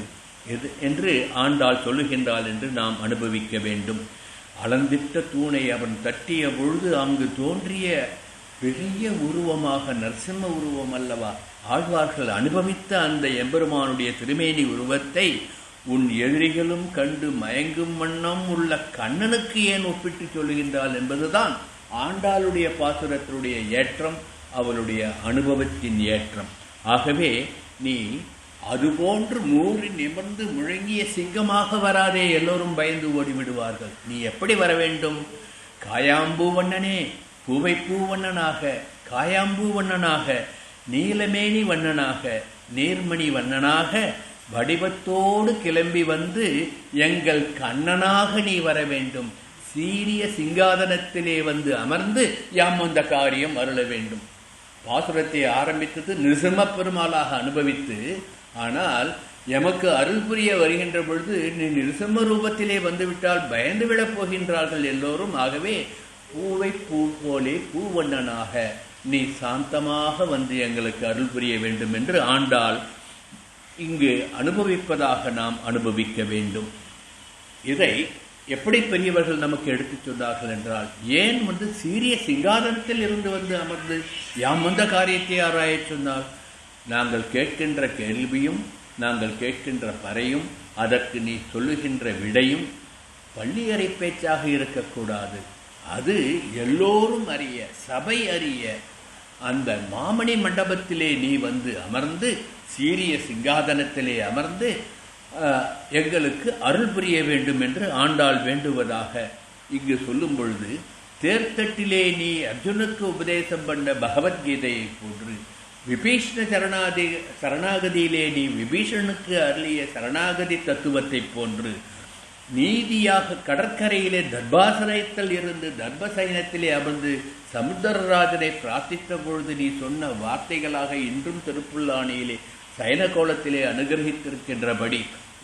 எது என்று ஆண்டாள் சொல்லுகின்றாள் என்று நாம் அனுபவிக்க வேண்டும். அளந்திட்ட தூணை அவன் தட்டிய பொழுது அங்கு தோன்றிய பெரிய உருவமாக நரசிம்ம உருவம் அல்லவா? ஆழ்வார்கள் அனுபவித்த அந்த எம்பெருமானுடைய திருமேனி உருவத்தை உன் எதிரிகளும் கண்டு மயங்கும் வண்ணம் உள்ள கண்ணனுக்கு ஏன் ஒப்பிட்டு சொல்லுகின்றாள் என்பதுதான் ஆண்டாளுடைய பாசுரத்தினுடைய ஏற்றம், அவளுடைய அனுபவத்தின் ஏற்றம். ஆகவே நீ அதுபோன்று மூறி நிமிர்ந்து முழங்கிய சிங்கமாக வராதே, எல்லோரும் பயந்து ஓடிவிடுவார்கள். நீ எப்படி வர வேண்டும்? காயாம்பூ வண்ணனே, பூவை பூ வண்ணனாக, காயாம்பூ வண்ணனாக, நீலமேனி வண்ணனாக, நீர்மணி வண்ணனாக வடிவத்தோடு கிளம்பி வந்து எங்கள் கண்ணனாக நீ வர வேண்டும். சீரிய சிங்காதனத்திலே வந்து அமர்ந்து யாம் அந்த காரியம் அருள வேண்டும். பாசுரத்தை ஆரம்பித்தது நிருசிம்ம பெருமாளாக அனுபவித்து, ஆனால் எமக்கு அருள் புரிய வருகின்ற பொழுது நீ நிருசிம்ம ரூபத்திலே வந்துவிட்டால் பயந்து விடப் போகின்றார்கள் எல்லோரும். ஆகவே பூவை பூ போலே பூவண்ணனாக நீ சாந்தமாக வந்து எங்களுக்கு அருள் புரிய வேண்டும் என்று ஆண்டாள் இங்கு அனுபவிப்பதாக நாம் அனுபவிக்க வேண்டும். இதை எப்படி பெரியவர்கள் நமக்கு எடுத்துச் சொன்னார்கள் என்றால், ஏன் வந்து சீரிய சிங்காதனத்தில் இருந்து வந்து அமர்ந்து யாம் வந்த காரியத்தை ஆராய சொன்னார்? நாங்கள் கேட்கின்ற கேள்வியும் நாங்கள் கேட்கின்ற பறையும் அதற்கு நீ சொல்லுகின்ற விடையும் பள்ளியறை பேச்சாக இருக்கக்கூடாது. அது எல்லோரும் அறிய, சபை அறிய, அந்த மாமணி மண்டபத்திலே நீ வந்து அமர்ந்து சீரிய சிங்காதனத்திலே அமர்ந்து எங்களுக்கு அருள் புரிய வேண்டும் என்று ஆண்டாள் வேண்டுவதாக இங்கு சொல்லும் பொழுது, தேர்தட்டிலே நீ அர்ஜுனுக்கு உபதேசம் பண்ண பகவத்கீதையை போன்று, விபீஷ்ண சரணாகதியிலே நீ விபீஷனுக்கு அருளிய சரணாகதி தத்துவத்தை போன்று, நீதியாக கடற்கரையிலே தர்பாசனத்தில் இருந்து தர்பசயனத்திலே அமர்ந்து சமுத்திரராஜனை பிரார்த்தித்த பொழுது நீ சொன்ன வார்த்தைகளாக இன்றும் திருப்புல்லானியிலே சயன கோலத்திலே அனுகிரகித்திருக்கின்றபடி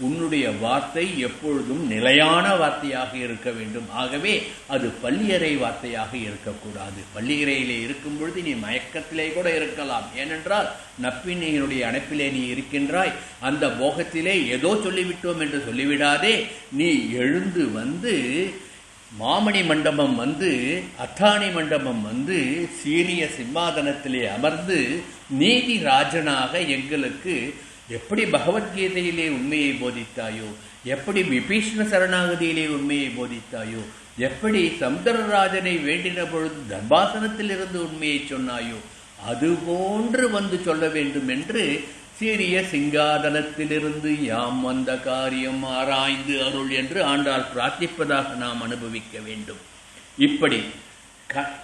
உன்னுடைய வார்த்தை எப்பொழுதும் நிலையான வார்த்தையாக இருக்க வேண்டும். ஆகவே அது பள்ளியறை வார்த்தையாக இருக்கக்கூடாது. பள்ளியறையிலே இருக்கும் பொழுது நீ மயக்கத்திலே கூட இருக்கலாம். ஏனென்றால் நப்பினியினுடைய அணைப்பிலே நீ இருக்கின்றாய். அந்த போகத்திலே ஏதோ சொல்லிவிட்டோம் என்று சொல்லிவிடாதே. நீ எழுந்து வந்து மாமணி மண்டபம் வந்து அத்தாணி மண்டபம் வந்து சீரிய சிம்மாதனத்திலே அமர்ந்து நீதி ராஜனாக எங்களுக்கு எப்படி பகவத்கீதையிலே உண்மையை போதித்தாயோ, எப்படி விபீஷ்ண சரணாகதியிலே உண்மையை போதித்தாயோ, எப்படி சமுத்திரராஜனை வேண்டின பொழுது தர்பாசனத்தில் இருந்து உண்மையை சொன்னாயோ, அதுபோன்று வந்து சொல்ல வேண்டும் என்று சீரிய சிங்காதனத்திலிருந்து யாம் வந்த காரியம் ஆராய்ந்து அருள் என்று ஆண்டாள் பிரார்த்திப்பதாக நாம் அனுபவிக்க வேண்டும். இப்படி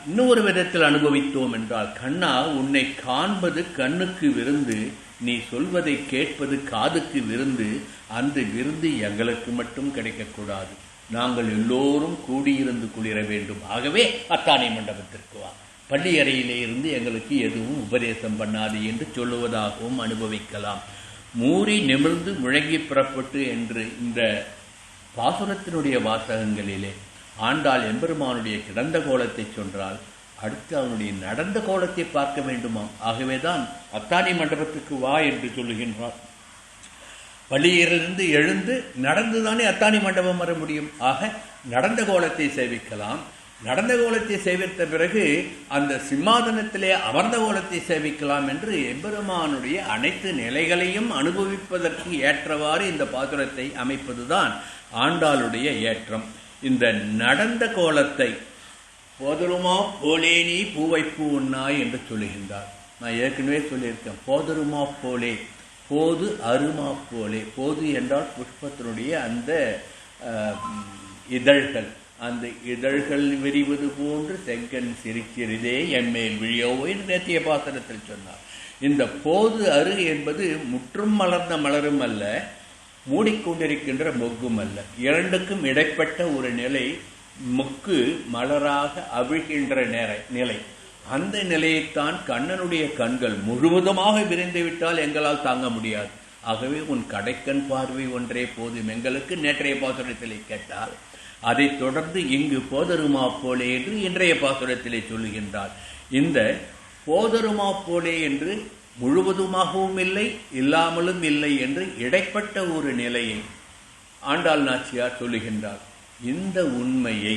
இன்னொரு விதத்தில் அனுபவித்தோம் என்றால், கண்ணா உன்னை காண்பது கண்ணுக்கு விருந்து, நீ சொல்வதை கேட்பது காதுக்கு விருந்து. அந்த விருந்து எங்களுக்கு மட்டும் கிடைக்கக்கூடாது. நாங்கள் எல்லோரும் கூடியிருந்து குளிர வேண்டும். ஆகவே அத்தாணி மண்டபத்திற்கு வா, பள்ளி அறையிலே இருந்து எங்களுக்கு எதுவும் உபதேசம் பண்ணாது என்று சொல்லுவதாகவும் அனுபவிக்கலாம். மூறி நிமிர்ந்து முழங்கி புறப்பட்டு என்று இந்த பாசுரத்தினுடைய வாசகங்களிலே ஆண்டாள் எம்பெருமானுடைய கிடந்த கோலத்தை சொன்றால், அடுத்து அவனுடைய நடந்த கோலத்தை பார்க்க வேண்டுமாம். ஆகவேதான் அத்தாணி மண்டபத்துக்கு வா என்று சொல்லுகின்றார். பள்ளியிலிருந்து எழுந்து நடந்துதானே அத்தாணி மண்டபம் வர முடியும். ஆக நடந்த கோலத்தை சேவிக்கலாம். நடந்த கோலத்தை சேவித்த பிறகு அந்த சிம்மாதனத்திலே அமர்ந்த கோலத்தை சேவிக்கலாம் என்று எம்பெருமானுடைய அனைத்து நிலைகளையும் அனுபவிப்பதற்கு ஏற்றவாறு இந்த பாசுரத்தை அமைப்பதுதான் ஆண்டாளுடைய ஏற்றம். இந்த நடந்த கோலத்தை போதருமா போலே நீ பூவைப்பூ உண்ணாய் என்று சொல்லுகின்றார். நான் ஏற்கனவே சொல்லியிருக்கேன், போதருமா போலே, போது அருமா போலே. போது என்றால் புஷ்பத்தினுடைய அந்த இதழ்கள், அந்த இதழ்கள் விரிவது போன்று செங்கன் சிரிக்கிறதே என்மேல் விழியோவோ என்று நேத்திய பாசனத்தில் சொன்னார். இந்த போது அரு என்பது முற்றும் மலர்ந்த மலரும் அல்ல, மூடிக்கொண்டிருக்கின்ற மொக்கும் அல்ல. இரண்டுக்கும் இடைப்பட்ட ஒரு நிலை, மொக்கு மலராக அவிழ்கின்ற நிலை. அந்த நிலையைத்தான் கண்ணனுடைய கண்கள் முழுவதுமாக விரிந்துவிட்டால் எங்களால் தாங்க முடியாது. ஆகவே உன் கடைக்கண் பார்வை ஒன்றே போதும் எங்களுக்கு. நேற்றைய பாசுரத்திலே கேட்டால், அதை தொடர்ந்து இங்கு போதருமா போலே என்று இன்றைய பாசுரத்திலே சொல்லுகின்றார். இந்த போதருமா போலே என்று முழுவதுமாகவும் இல்லை, இல்லாமலும் இல்லை என்று இடைப்பட்ட ஒரு நிலையை ஆண்டாள் நாச்சியார் சொல்லுகின்றார். இந்த உண்மையை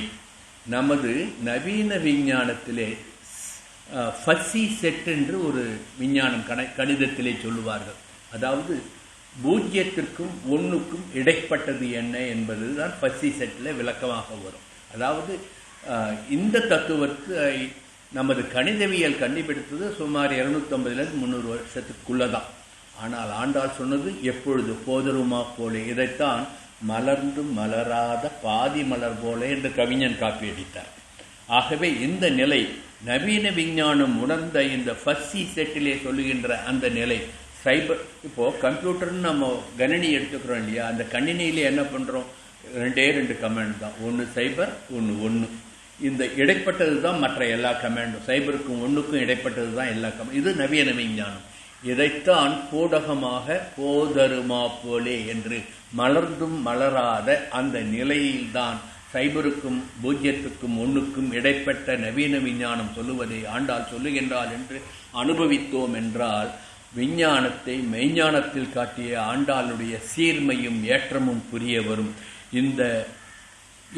நமது நவீன விஞ்ஞானத்திலே ஃபஸ்ஸி செட் என்று ஒரு விஞ்ஞானம் கணிதத்திலே சொல்லுவார்கள். அதாவது பூஜ்யத்திற்கும் ஒன்றுக்கும் இடைப்பட்டது என்ன என்பது தான் ஃபஸ்ஸி செட்டில் விளக்கமாக வரும். அதாவது இந்த தத்துவத்தை நமது கணிதவியல் கண்டுபிடித்தது சுமார் 250-300 வருஷத்துக்குள்ளே தான். ஆனால் ஆண்டாள் சொன்னது எப்பொழுது போதருமா போலே. இதைத்தான் மலர்ந்து மலராத பாதி மலர் போல என்று கவிஞன் காப்பியடித்தார். ஆகவே இந்த நிலை நவீன விஞ்ஞானம் உணர்ந்த இந்த ஃபஸ்ஸி செட்டிலே சொல்லுகின்ற அந்த நிலை சைபர். இப்போது கம்ப்யூட்டர்னு நம்ம கணினி எடுத்துக்கிறோம் இல்லையா, அந்த கணினியில் என்ன பண்ணுறோம், 2 கமாண்ட் தான், ஒன்று சைபர், ஒன்று. இந்த இடைப்பட்டது தான் மற்ற எல்லா கமாண்டும். சைபருக்கும் ஒன்றுக்கும் இடைப்பட்டது தான் எல்லா கமாண்ட். இது நவீன விஞ்ஞானம். இதைத்தான் பூடகமாக போதருமா போலே என்று மலர்ந்தும் மலராத அந்த நிலையில்தான் சைபருக்கும் பூஜ்யத்துக்கும் ஒன்றுக்கும் இடைப்பட்ட நவீன விஞ்ஞானம் சொல்லுவதை ஆண்டாள் சொல்லுகின்றாள் என்று அனுபவித்தோம் என்றால், விஞ்ஞானத்தை மெய்ஞானத்தில் காட்டிய ஆண்டாளுடைய சீர்மையும் ஏற்றமும் புரிய வரும்.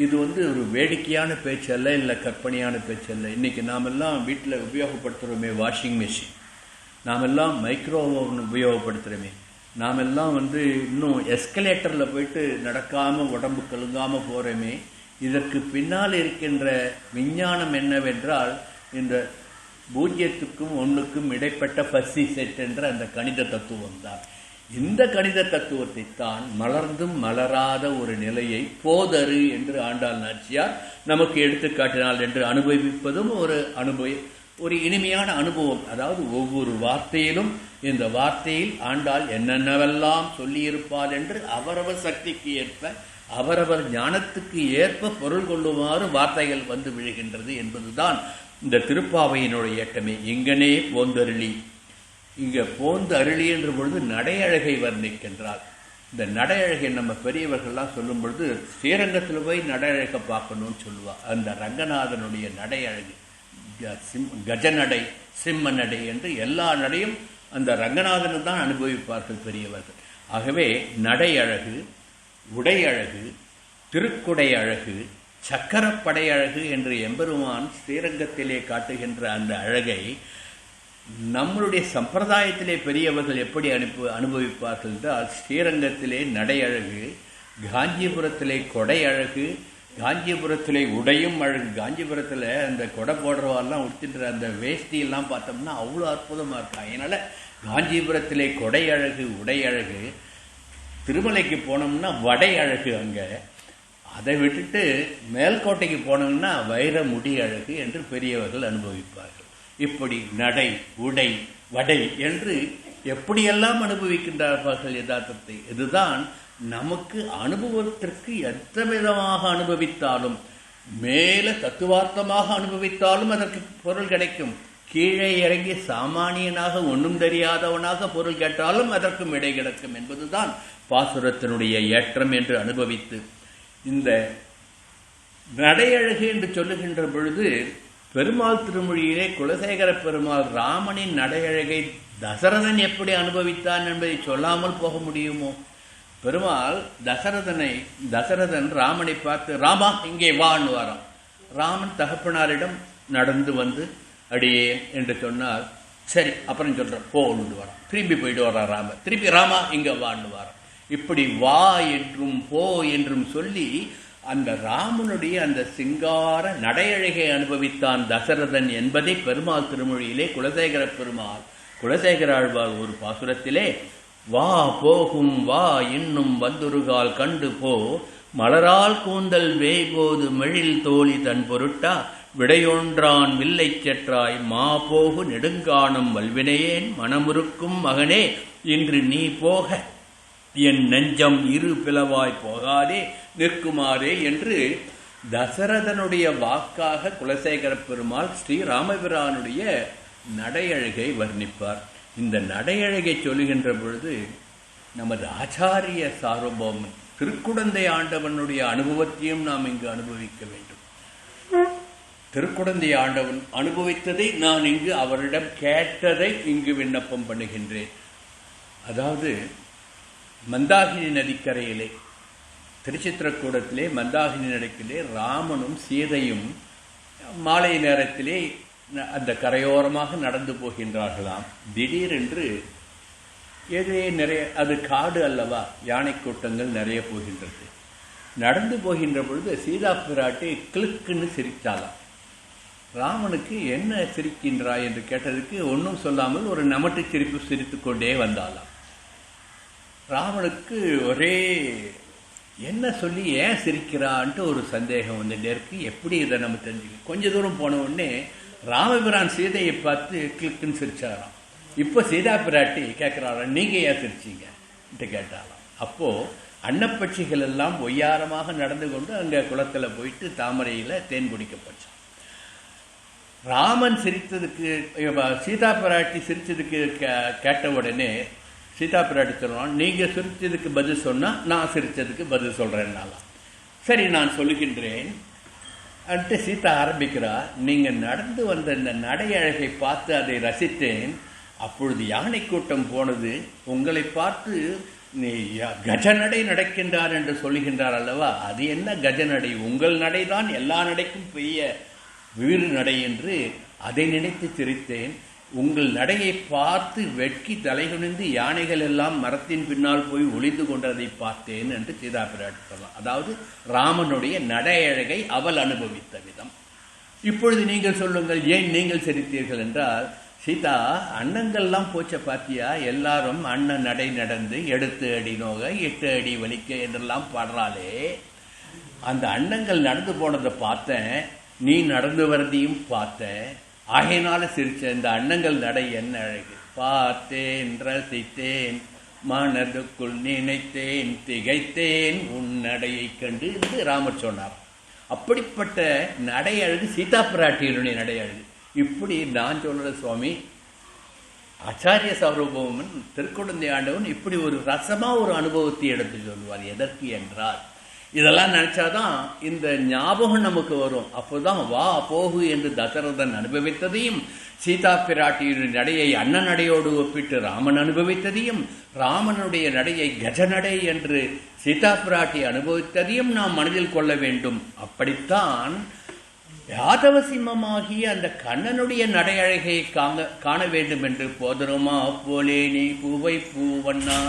இது ஒரு வேடிக்கையான பேச்சல்ல, இல்லை கற்பனையான பேச்சல்ல. இன்றைக்கி நாமெல்லாம் வீட்டில் உபயோகப்படுத்துகிறோமே வாஷிங் மிஷின், நாமெல்லாம் மைக்ரோ ஓவன் உபயோகப்படுத்துகிறோமே, நாமெல்லாம் இன்னும் எஸ்கலேட்டரில் போயிட்டு நடக்காமல் உடம்பு கழுங்காமல் போகிறோமே. இதற்கு பின்னால் இருக்கின்ற விஞ்ஞானம் என்னவென்றால், இந்த பூஜ்யத்துக்கும் ஒன்றுக்கும் இடைப்பட்ட ஃபஸ்ஸி செட் என்ற அந்த கணித தத்துவம் தான். இந்த கணித தத்துவத்தை தான் மலர்ந்தும் மலராத ஒரு நிலையை போதரு என்று ஆண்டாள் நாச்சியார் நமக்கு எடுத்துக்காட்டினாள் என்று அனுபவிப்பதும் ஒரு இனிமையான அனுபவம். அதாவது ஒவ்வொரு வார்த்தையிலும் இந்த வார்த்தையில் ஆண்டாள் என்னென்னவெல்லாம் சொல்லியிருப்பாள் என்று அவரவர் சக்திக்கு ஏற்ப, அவரவர் ஞானத்துக்கு ஏற்ப பொருள் கொள்ளுமாறு வார்த்தைகள் வந்து விழுகின்றது என்பதுதான் இந்த திருப்பாவையினுடைய ஏட்டமே. இங்கனே போந்தருளி, இங்கே போந்து அருளி என்ற பொழுது நடையழகை வர்ணிக்கின்றாள். இந்த நடை அழகை நம்ம பெரியவர்கள்லாம் சொல்லும் பொழுது ஸ்ரீரங்கத்தில் போய் நடை அழகை பார்க்கணும்னு சொல்லுவா. அந்த ரங்கநாதனுடைய நடை அழகு, கஜநடை, சிம்ம நடை என்று எல்லா நடையும் அந்த ரங்கநாதனை தான் அனுபவிப்பார்கள் பெரியவர்கள். ஆகவே நடை அழகு, உடை அழகு, திருக்குடை அழகு, சக்கரப்படை அழகு என்று எம்பெருமான் ஸ்ரீரங்கத்திலே காட்டுகின்ற அந்த அழகை நம்மளுடைய சம்பிரதாயத்திலே பெரியவர்கள் எப்படி அனுபவிப்பார்கள் என்றால், ஸ்ரீரங்கத்திலே நடை அழகு, காஞ்சிபுரத்திலே கொடை அழகு, காஞ்சிபுரத்திலே உடையும் அழகு. காஞ்சிபுரத்தில் அந்த கொடை போடுறவாலாம் உடுத்தின்ற அந்த வேஷ்டியெல்லாம் பார்த்தோம்னா அவ்வளோ அற்புதமாக இருக்கும். அதனால் காஞ்சிபுரத்திலே கொடை அழகு, உடை அழகு. திருமலைக்கு போனோம்னா வடை அழகு அங்கே. அதை விட்டுட்டு மேல்கோட்டைக்கு போனோம்னா வைர முடி அழகு என்று பெரியவர்கள் அனுபவிப்பார்கள். இப்படி நடை, உடை, வடை என்று எப்படியெல்லாம் அனுபவிக்கின்றார்கள் யதார்த்தத்தை. இதுதான் நமக்கு அனுபவத்திற்கு எந்த விதமாக அனுபவித்தாலும், மேல தத்துவார்த்தமாக அனுபவித்தாலும் அதற்கு பொருள் கிடைக்கும். கீழே இறங்கி சாமானியனாக ஒன்றும் தெரியாதவனாக பொருள் கேட்டாலும் அதற்கும் இடை கிடைக்கும் என்பதுதான் பாசுரத்தினுடைய ஏற்றம் என்று அனுபவித்து, இந்த நடையழகு என்று சொல்லுகின்ற பொழுது பெருமாள் திருமொழியிலே குலசேகர பெருமாள் ராமனின் நடையழகை தசரதன் எப்படி அனுபவித்தான் என்பதை சொல்லாமல் போக முடியுமோ? பெருமாள் தசரதன் ராமனை பார்த்து, ராமா இங்கே வான்னு வரான். ராமன் தகப்பனாரிடம் நடந்து வந்து அடியே என்று சொன்னால், சரி அப்புறம் சொல்றேன் போன்னு வரான். திரும்பி போயிட்டு வரான் ராமர். திருப்பி ராமா இங்க வான்னு வரான். இப்படி வா என்றும் போ என்றும் சொல்லி அந்த ராமனுடைய அந்த சிங்கார நடையழகை அனுபவித்தான் தசரதன் என்பதை பெருமாள் திருமொழியிலே குலசேகர ஆழ்வார் ஒரு பாசுரத்திலே, வா போகும் வா இன்னும் வந்துருகால் கண்டு போ, மலரால் கூந்தல் வேய்போது மெழில் தோழி தன் பொருட்டா, விடையொன்றான் வில்லை செற்றாய் மா போகு நெடுங்காணும் வல்வினையேன் மனமுறுக்கும் மகனே இன்று நீ போக என் நெஞ்சம் இரு பிளவாய் போகாதே நிற்குமாறே என்று தசரதனுடைய வாக்காக குலசேகர பெருமாள் ஸ்ரீராமபிரானுடைய நடையழகை வர்ணிப்பார். இந்த நடையழகை சொல்லுகின்ற பொழுது நமது ஆச்சாரிய சார்வபௌமன் திருக்குடந்தை ஆண்டவனுடைய அனுபவத்தையும் நாம் இங்கு அனுபவிக்க வேண்டும். திருக்குடந்தை ஆண்டவன் அனுபவித்ததை நான் இங்கு அவரிடம் கேட்டதை இங்கு விண்ணப்பம் பண்ணுகின்றேன். அதாவது மந்தாகினி நதிக்கரையிலே, திருச்சித்திரக்கூடத்திலே மந்தாகினி நதிக்கிலே ராமனும் சீதையும் மாலை நேரத்திலே அந்த கரையோரமாக நடந்து போகின்றார்களாம். திடீரென்று எதிரே நிறைய, அது காடு அல்லவா, யானை கூட்டங்கள் நிறைய போகின்றது. நடந்து போகின்ற பொழுது சீதா பிராட்டி கிளுக்குன்னு சிரித்தாலாம். ராமனுக்கு என்ன சிரிக்கின்றாய் என்று கேட்டதுக்கு ஒன்றும் சொல்லாமல் ஒரு நமட்டு சிரிப்பு சிரித்து கொண்டே வந்தாலாம். ராமனுக்கு ஒரே என்ன சொல்லி ஏன் சிரிக்கிறான்ட்டு ஒரு சந்தேகம் வந்துட்டே இருக்கு. எப்படி இதை நம்ம தெரிஞ்சுக்க? கொஞ்ச தூரம் போன உடனே ராமபிரான் சீதையை பார்த்து கிளிக்குன்னு சிரிச்சாராம். இப்போ சீதா பிராட்டி கேட்குறாராம், நீங்க ஏன் சிரிச்சிங்கன்ட்டு கேட்டாராம். அப்போ அன்னப்பட்சிகள் எல்லாம் ஒய்யாரமாக நடந்து கொண்டு அங்கே குளத்துல போயிட்டு தாமரையில தேன் குடிக்க போச்சான். ராமன் சிரித்ததுக்கு, சீதா பிராட்டி சிரிச்சதுக்கு கேட்ட உடனே சீதா பிராட்டி சொல்லுவான், நீங்க சிரிச்சதுக்கு பதில் சொன்னா நான் சிரிச்சதுக்கு பதில் சொல்றேன்னாலாம். சரி நான் சொல்லுகின்றேன் அன்ட்டு சீதா ஆரம்பிக்கிறா. நீங்க நடந்து வந்த இந்த நடையழகை பார்த்து அதை ரசித்தேன். அப்பொழுது யானை கூட்டம் போனது, உங்களை பார்த்து நீ கஜநடை நடக்கின்றார் என்று சொல்லுகின்றார் அல்லவா, அது என்ன கஜநடை? உங்கள் நடைதான் எல்லா நடைக்கும் பெரிய வீறு நடை என்று அதை நினைத்து சிரித்தேன். உங்கள் நடையை பார்த்து வெட்கி தலைகுனிந்து யானைகள் எல்லாம் மரத்தின் பின்னால் போய் ஒளிந்து கொண்டதை பார்த்தேன் என்று சீதா பிராட்டி சொல்லலாம். அதாவது ராமனுடைய நடையழகை அவள் அனுபவித்த விதம். இப்பொழுது நீங்கள் சொல்லுங்கள், ஏன் நீங்கள் சிரித்தீர்கள் என்றால், சீதா அண்ணங்கள்லாம் போச்ச பாத்தியா, எல்லாரும் அண்ணன் நடை நடந்து 7 அடி நோக 8 அடி வலிக்க என்றெல்லாம் பாடுறாளே, அந்த அண்ணங்கள் நடந்து போனதை பார்த்தேன், நீ நடந்து வரதையும் பார்த்தேன், ஆகையினால சிரிச்ச. இந்த அண்ணங்கள் நடை என்ன அழகு, பார்த்தேன் ரசித்தேன் மனதுக்குள் நினைத்தேன் திகைத்தேன் உன் நடையை கண்டு என்று ராமர் சொன்னார். அப்படிப்பட்ட நடை அழகு சீதா பிராட்டியினுடைய நடை அழகு. இப்படி நான் சொல்ற சுவாமி, ஆச்சாரிய சார்வபௌமன் திருக்குடந்தை ஆண்டவன் இப்படி ஒரு ரசமா ஒரு அனுபவத்தை எடுத்து சொல்லுவார். எதற்கு என்றால் இதெல்லாம் நினைச்சாதான் இந்த ஞாபகம் நமக்கு வரும். அப்போதான் வா போகு என்று தசரதன் அனுபவித்ததையும், சீதா பிராட்டியின் நடையை அண்ணன் நடையோடு ஒப்பிட்டு ராமன் அனுபவித்ததையும், ராமனுடைய நடையை கஜநடை என்று சீதா பிராட்டி அனுபவித்ததையும் நாம் மனதில் கொள்ள வேண்டும். அப்படித்தான் யாதவ சிம்மமாகிய அந்த கண்ணனுடைய நடையழகை காண வேண்டும் என்று போதருமா போலே நீ பூவை பூவண்ணா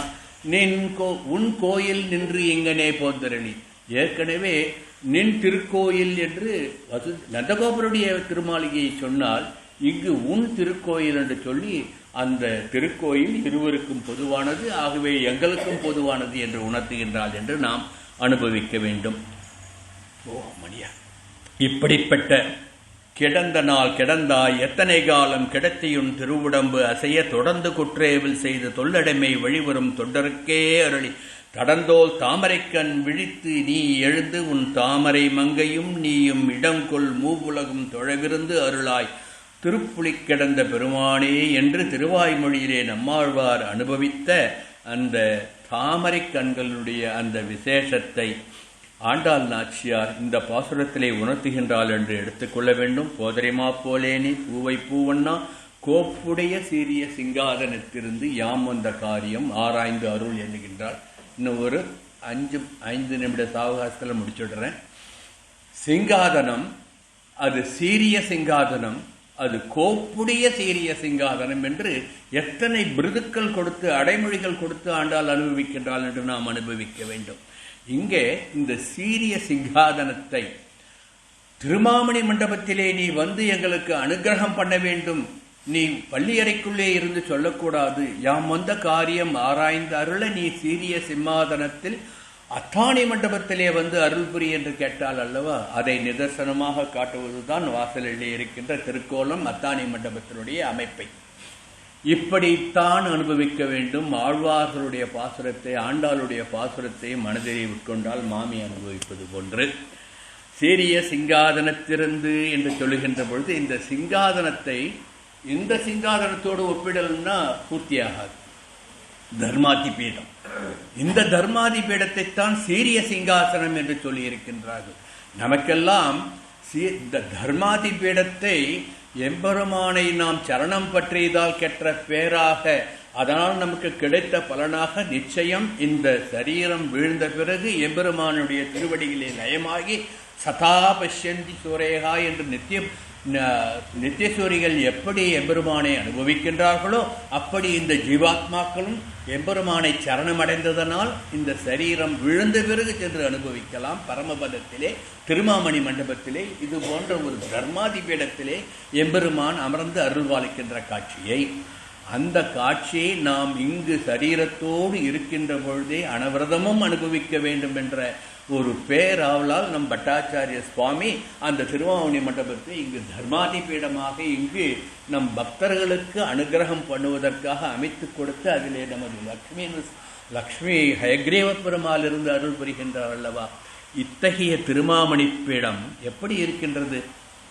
உன் கோயில் நின்று இங்கனே போந்தரளி. ஏற்கனவே நின் திருக்கோயில் என்று நந்தகோபருடைய திருமாளிகையை சொன்னால் இங்கு உன் திருக்கோயில் என்று சொல்லி அந்த திருக்கோயில் இருவருக்கும் பொதுவானது, ஆகவே எங்களுக்கும் பொதுவானது என்று உணர்த்துகின்றாள் என்று நாம் அனுபவிக்க வேண்டும். ஓ மணியா, இப்படிப்பட்ட கிடந்த நாள் கிடந்தாய் எத்தனை காலம் கிடத்தியுன் திருவுடம்பு அசைய தொடர்ந்து குற்றேவில் செய்து தொல்லடைமை வழிவரும் தொண்டருக்கே அருளி தடந்தோல் தாமரைக்கண் விழித்து நீ எழுந்து உன் தாமரை மங்கையும் நீயும் இடங்கொள் மூவுலகும் தொழவிருந்து அருளாய் திருப்புலி கிடந்த பெருமானே என்று திருவாய்மொழியிலே நம்மாழ்வார் அனுபவித்த அந்த தாமரை கண்களுடைய அந்த விசேஷத்தை ஆண்டாள் நாச்சியார் இந்த பாசுரத்திலே உணர்த்துகின்றாள் என்று எடுத்துக்கொள்ள வேண்டும். போதரிமா போலேனி பூவை பூவண்ணா கோப்புடைய சீரிய சிங்காதனத்திலிருந்து யாம் வந்த காரியம் ஆராய்ந்து அருள் எண்ணுகின்றாள். இன்னும் ஒரு 5 நிமிட சாவகாசத்தில் முடிச்சுடுறேன். சிங்காதனம் அது சீரிய சிங்காதனம், அது கோப்புடைய சீரிய சிங்காதனம் என்று எத்தனை விருதுக்கள் கொடுத்து அடைமொழிகள் கொடுத்து ஆண்டாள் அனுபவிக்கின்றாள் என்று நாம் அனுபவிக்க வேண்டும். இங்கே இந்த சீரிய சிங்காதனத்தை திருமாமணி மண்டபத்திலே நீ வந்து எங்களுக்கு அனுகிரகம் பண்ண வேண்டும், நீ பள்ளியறைக்குள்ளே இருந்து சொல்லக்கூடாது, யாம் வந்த காரியம் ஆராய்ந்து அருள நீ சீரிய சிம்மாதனத்தில் அத்தாணி மண்டபத்திலே வந்து அருள் புரி என்று கேட்டால் அல்லவா, அதை நிதர்சனமாக காட்டுவதுதான் வாசலிலே இருக்கின்ற திருக்கோலம் அத்தாணி மண்டபத்தினுடைய அமைப்பை. இப்படித்தான் அனுபவிக்க வேண்டும். ஆழ்வார்களுடைய பாசுரத்தை ஆண்டாளுடைய பாசுரத்தை மனதிலே உட்கொண்டால் மாமி அனுபவிப்பது போன்று சீரிய சிங்காதனத்திலிருந்து என்று சொல்லுகின்ற பொழுது இந்த சிங்காதனத்தை இந்த சிங்காதனத்தோடு ஒப்பிடல்னா பூர்த்தியாகாது. தர்மாதி பீடம், இந்த தர்மாதி பீடத்தைத்தான் சீரிய சிங்காசனம் என்று சொல்லி இருக்கின்றார்கள். நமக்கெல்லாம் இந்த தர்மாதி பீடத்தை எம்பெருமானை நாம் சரணம் பற்றியதால் கெட்ட பேராக, அதனால் நமக்கு கிடைத்த பலனாக நிச்சயம் இந்த சரீரம் வீழ்ந்த பிறகு எம்பெருமானுடைய திருவடியிலே லயமாகி சதா பஷ்யந்தி சூரேகா என்று நித்தியசூரிகள் எப்படி எம்பெருமானை அனுபவிக்கின்றார்களோ அப்படி இந்த ஜீவாத்மாக்களும் எம்பெருமானை சரணமடைந்ததனால் இந்த சரீரம் விழுந்த பிறகு சென்று அனுபவிக்கலாம். பரமபதத்திலே திருமாமணி மண்டபத்திலே இது போன்ற ஒரு தர்மாதிபீடத்திலே எம்பெருமான் அமர்ந்து அருள்வாளிக்கின்ற காட்சியை, அந்த காட்சியை நாம் இங்கு சரீரத்தோடு இருக்கின்ற பொழுதே அனவிரதமும் அனுபவிக்க வேண்டும் என்ற ஒரு பேராவலால் நம் பட்டாச்சாரிய சுவாமி அந்த திருவாவணி மண்டபத்தை இங்கு தர்மாதி பீடமாக இங்கு நம் பக்தர்களுக்கு அனுகிரகம் பண்ணுவதற்காக அமைத்து கொடுத்து அதிலே நமது லக்ஷ்மி ஹயக்ரீவ பெருமாள் இருந்து அருள் புரிகின்றார் அல்லவா. இத்தகைய திருமாமணி பீடம் எப்படி இருக்கின்றது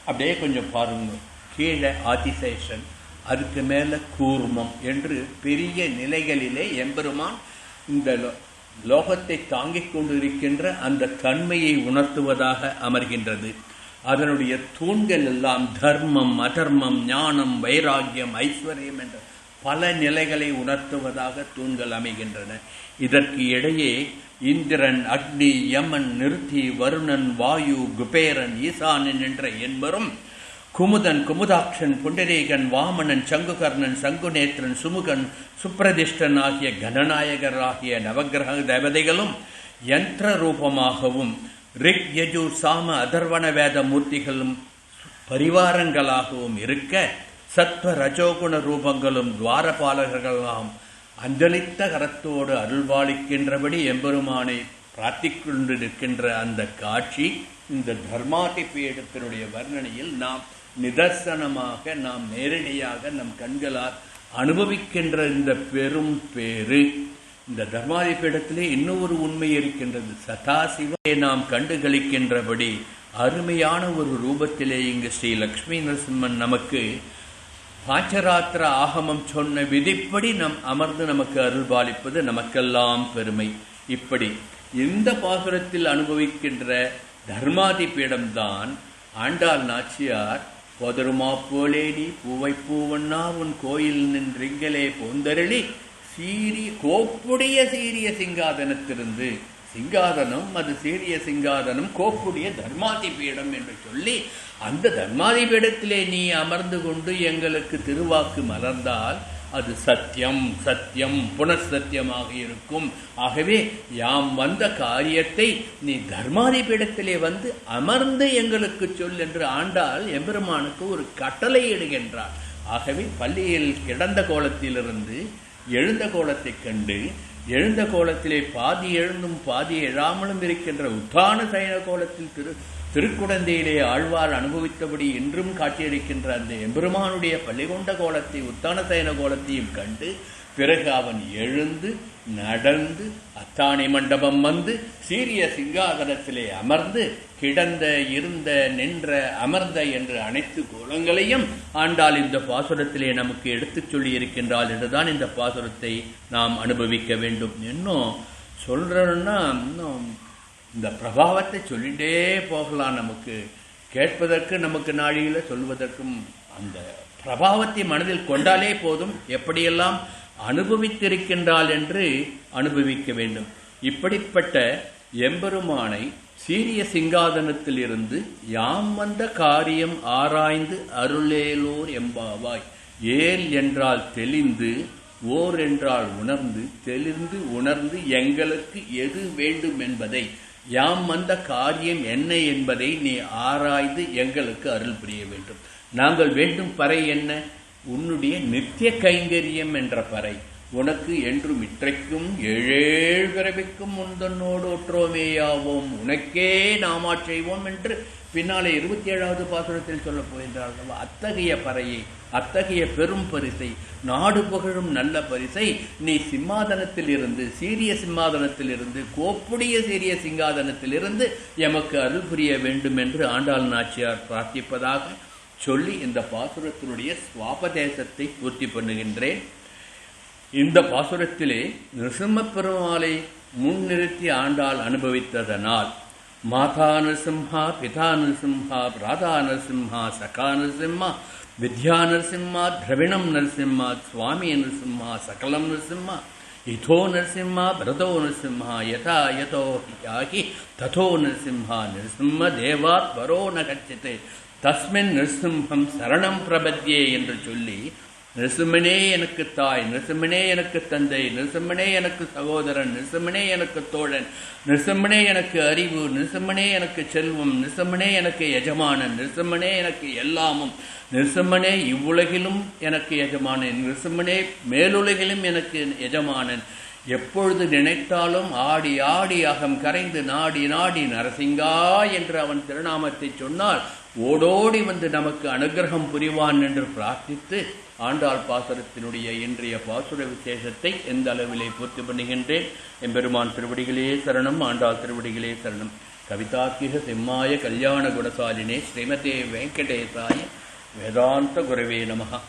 அப்படியே கொஞ்சம் பாருங்க. கீழே ஆதிசேஷன், அதுக்கு மேல கூர்மம் என்று பெரிய நிலைகளிலே எம்பெருமான் இந்த லோகத்தை தாங்கிக் கொண்டிருக்கின்ற அந்த தன்மையை உணர்த்துவதாக அமர்கின்றது. அதனுடைய தூண்கள் எல்லாம் தர்மம், அதர்மம், ஞானம், வைராக்கியம், ஐஸ்வர்யம் என்ற பல நிலைகளை உணர்த்துவதாக தூண்கள் அமைகின்றன. இதற்கு இடையே இந்திரன், அக்னி, யமன், நிருத்தி, வருணன், வாயு, குபேரன், ஈசானன் என்ற என்பரும் குமுதன், குமுதாட்சன், புண்டரீகன், வாமனன், சங்குகர்ணன், சங்குநேத்திரன், சுமுகன், சுப்பிரதிஷ்டன் ஆகிய கணநாயகர் ஆகிய நவகிரக தேவதைகளும் யந்திர ரூபமாகவும் ரிக், யஜூர், சாம, அதர்வண வேத மூர்த்திகளும் பரிவாரங்களாகவும் இருக்க சத்வ ரஜோகுண ரூபங்களும் துவாரபாலகர்களாம் அஞ்சலித்த கரத்தோடு அருள்வாளிக்கின்றபடி எம்பெருமானை பிரார்த்திக்கொண்டு நிற்கின்ற அந்த காட்சி இந்த தர்மாதி பீடத்தினுடைய வர்ணனையில் நாம் நிதர்சனமாக, நாம் நேரடியாக நம் கண்களால் அனுபவிக்கின்ற இந்த பெரும் பேரு. இந்த தர்மாதி பீடத்திலே இன்னொரு உண்மை இருக்கின்றது. சதாசிவத்தை நாம் கண்டுகளிக்கின்றபடி அருமையான ஒரு ரூபத்திலே இங்கு ஸ்ரீ லக்ஷ்மி நரசிம்மன் நமக்கு பாஞ்சராத்திர ஆகமம் சொன்ன விதிப்படி நம் அமர்ந்து நமக்கு அருள்பாலிப்பது நமக்கெல்லாம் பெருமை. இப்படி இந்த பாசுரத்தில் அனுபவிக்கின்ற தர்மாதி பீடம்தான் ஆண்டாள் நாச்சியார் போதருமா போலேடி பூவை பூவண்ணா உன் கோயில் நின்றிங்களே போந்தரளி கோப்புடைய சீரிய சிங்காதனத்திலிருந்து, சிங்காதனம் அது சீரிய சிங்காதனம், கோப்புடைய தர்மாதி பீடம் என்று சொல்லி அந்த தர்மாதி பீடத்திலே நீ அமர்ந்து கொண்டு எங்களுக்கு திருவாக்கு மலர்ந்தால் அது சத்தியம் சத்தியம் புனர்சத்தியமாக இருக்கும். ஆகவே யாம் வந்த காரியத்தை நீ தர்மாதி பீடத்திலே வந்து அமர்ந்து எங்களுக்கு சொல் என்று ஆண்டாள் எம்பெருமானுக்கு ஒரு கட்டளை இடுகின்றார். ஆகவே பள்ளியில் கிடந்த கோலத்திலிருந்து எழுந்த கோலத்தை கண்டு, எழுந்த கோலத்திலே பாதி எழுந்தும் பாதி எழாமலும் இருக்கின்ற உத்தான சயன கோலத்தில் திருக்குடந்தையிலே ஆழ்வார் அனுபவித்தபடி இன்றும் காட்சியளிக்கின்ற அந்த எம்பெருமானுடைய பள்ளிகொண்ட கோலத்தை உத்தான சயன கோலத்தையும் கண்டு, பிறகு அவன் எழுந்து நடந்து அத்தாணி மண்டபம் வந்து சீரிய சிங்காதனத்திலே அமர்ந்து கிடந்த இருந்த நின்ற அமர்ந்த என்ற அனைத்து கோலங்களையும் ஆண்டாள் இந்த பாசுரத்திலே நமக்கு எடுத்துச் சொல்லி இருக்கின்றாள் என்றுதான் இந்த பாசுரத்தை நாம் அனுபவிக்க வேண்டும். இன்னும் சொல்றோம்னா இன்னும் இந்த பிரபாவத்தை சொல்லிட்டே போகலாம். நமக்கு கேட்பதற்கு நமக்கு நாழியில சொல்வதற்கும் அந்த பிரபாவத்தை மனதில் கொண்டாலே போதும், எப்படியெல்லாம் அனுபவித்திருக்கின்றாள் என்று அனுபவிக்க வேண்டும். இப்படிப்பட்ட எம்பெருமானை சீரிய சிங்காதனத்தில் இருந்து யாம் வந்த காரியம் ஆராய்ந்து அருளேலோர் எம்பாவாய். ஏல் என்றால் தெளிந்து, ஓர் என்றால் உணர்ந்து, தெளிந்து உணர்ந்து எங்களுக்கு எது வேண்டும் என்பதை, யாம் வந்த காரியம் என்ன என்பதை நீ ஆராய்ந்து எங்களுக்கு அருள் புரிய வேண்டும். நாங்கள் வேண்டும் பறை என்ன? உன்னுடைய நித்திய கைங்கரியம் என்ற பறை. உனக்கு என்றும் இற்றைக்கும் ஏழேழு பிறவிக்கும் முந்தன்னோடு ஒற்றோமேயாவோம், உனக்கே நாமாச் செய்வோம் என்று பின்னாலே 27வது பாசுரத்தில் சொல்ல போகின்றார்கள். அத்தகைய பறையை, அத்தகைய பெரும் பரிசை, நாடு புகழும் நல்ல பரிசை நீ சிம்மாதனத்தில் இருந்து, சீரிய சிம்மாதனத்தில் இருந்து, கோப்புடைய சீரிய சிங்காதனத்தில் இருந்து எமக்கு அருள் புரிய வேண்டும் என்று ஆண்டாள் நாச்சியார் பிரார்த்திப்பதாக சொல்லி இந்த பாசுரத்தினுடைய சுவாபதேசத்தை பூர்த்தி பண்ணுகின்றேன். இந்த பாசுரத்திலே நிருசிம்ம பெருமாளை முன்னிறுத்தி ஆண்டாள் அனுபவித்ததனால் மாதா நரசிம்ஹா, பிதா நரசிம்ஹா, பிராதா நரசிம்ஹா, சகா நரசிம்ஹா, வித்யா நரசிம்ஹா, திரவிணம் நரசிம்ஹா, சுவாமி நரசிம்ஹா, சகலம் நரசிம்ஹா, இதோ நரசிம்ஹா, பரதோ நரசிம்ஹா, யதா யதோ யாகி ததோ நரசிம்ஹா, நரசிம்ம தேவாத் வரோ நகச்சித்தே தஸ்மின் நிருசிம்ஹம் சரணம் பிரபத்யே என்று சொல்லி, நிருசிம்மனே எனக்கு தாய், நிருசிம்மனே எனக்கு தந்தை, நிருசிம்மனே எனக்கு சகோதரன், நிருசிம்மனே எனக்கு தோழன், நிருசிம்மனே எனக்கு அறிவு, நிருசிம்மனே எனக்கு செல்வம், நிருசிம்மனே எனக்கு எஜமானன், நிருசிம்மனே எனக்கு எல்லாமும், நிருசிம்மனே இவ்வுலகிலும் எனக்கு எஜமானன், நிருசிம்மனே மேலுலகிலும் எனக்கு எஜமானன், எப்பொழுது நினைத்தாலும் ஆடி ஆடி அகம் கரைந்து நாடி நாடி நரசிங்கா என்று அவன் திருநாமத்தை சொன்னால் ஓடோடி வந்து நமக்கு அனுகிரகம் புரிவான் என்று பிரார்த்தித்து ஆண்டாள் பாசுரத்தினுடைய இன்றைய பாசுர விசேஷத்தை எந்த அளவிலே பூர்த்தி பண்ணுகின்றேன். எம்பெருமான் திருவடிகளே சரணம், ஆண்டாள் திருவடிகளே சரணம். கவிதாத்மிக சிம்மாய கல்யாண குணசாலினே ஸ்ரீமதே வெங்கடேசாய வேதாந்த குரவே நமஹ.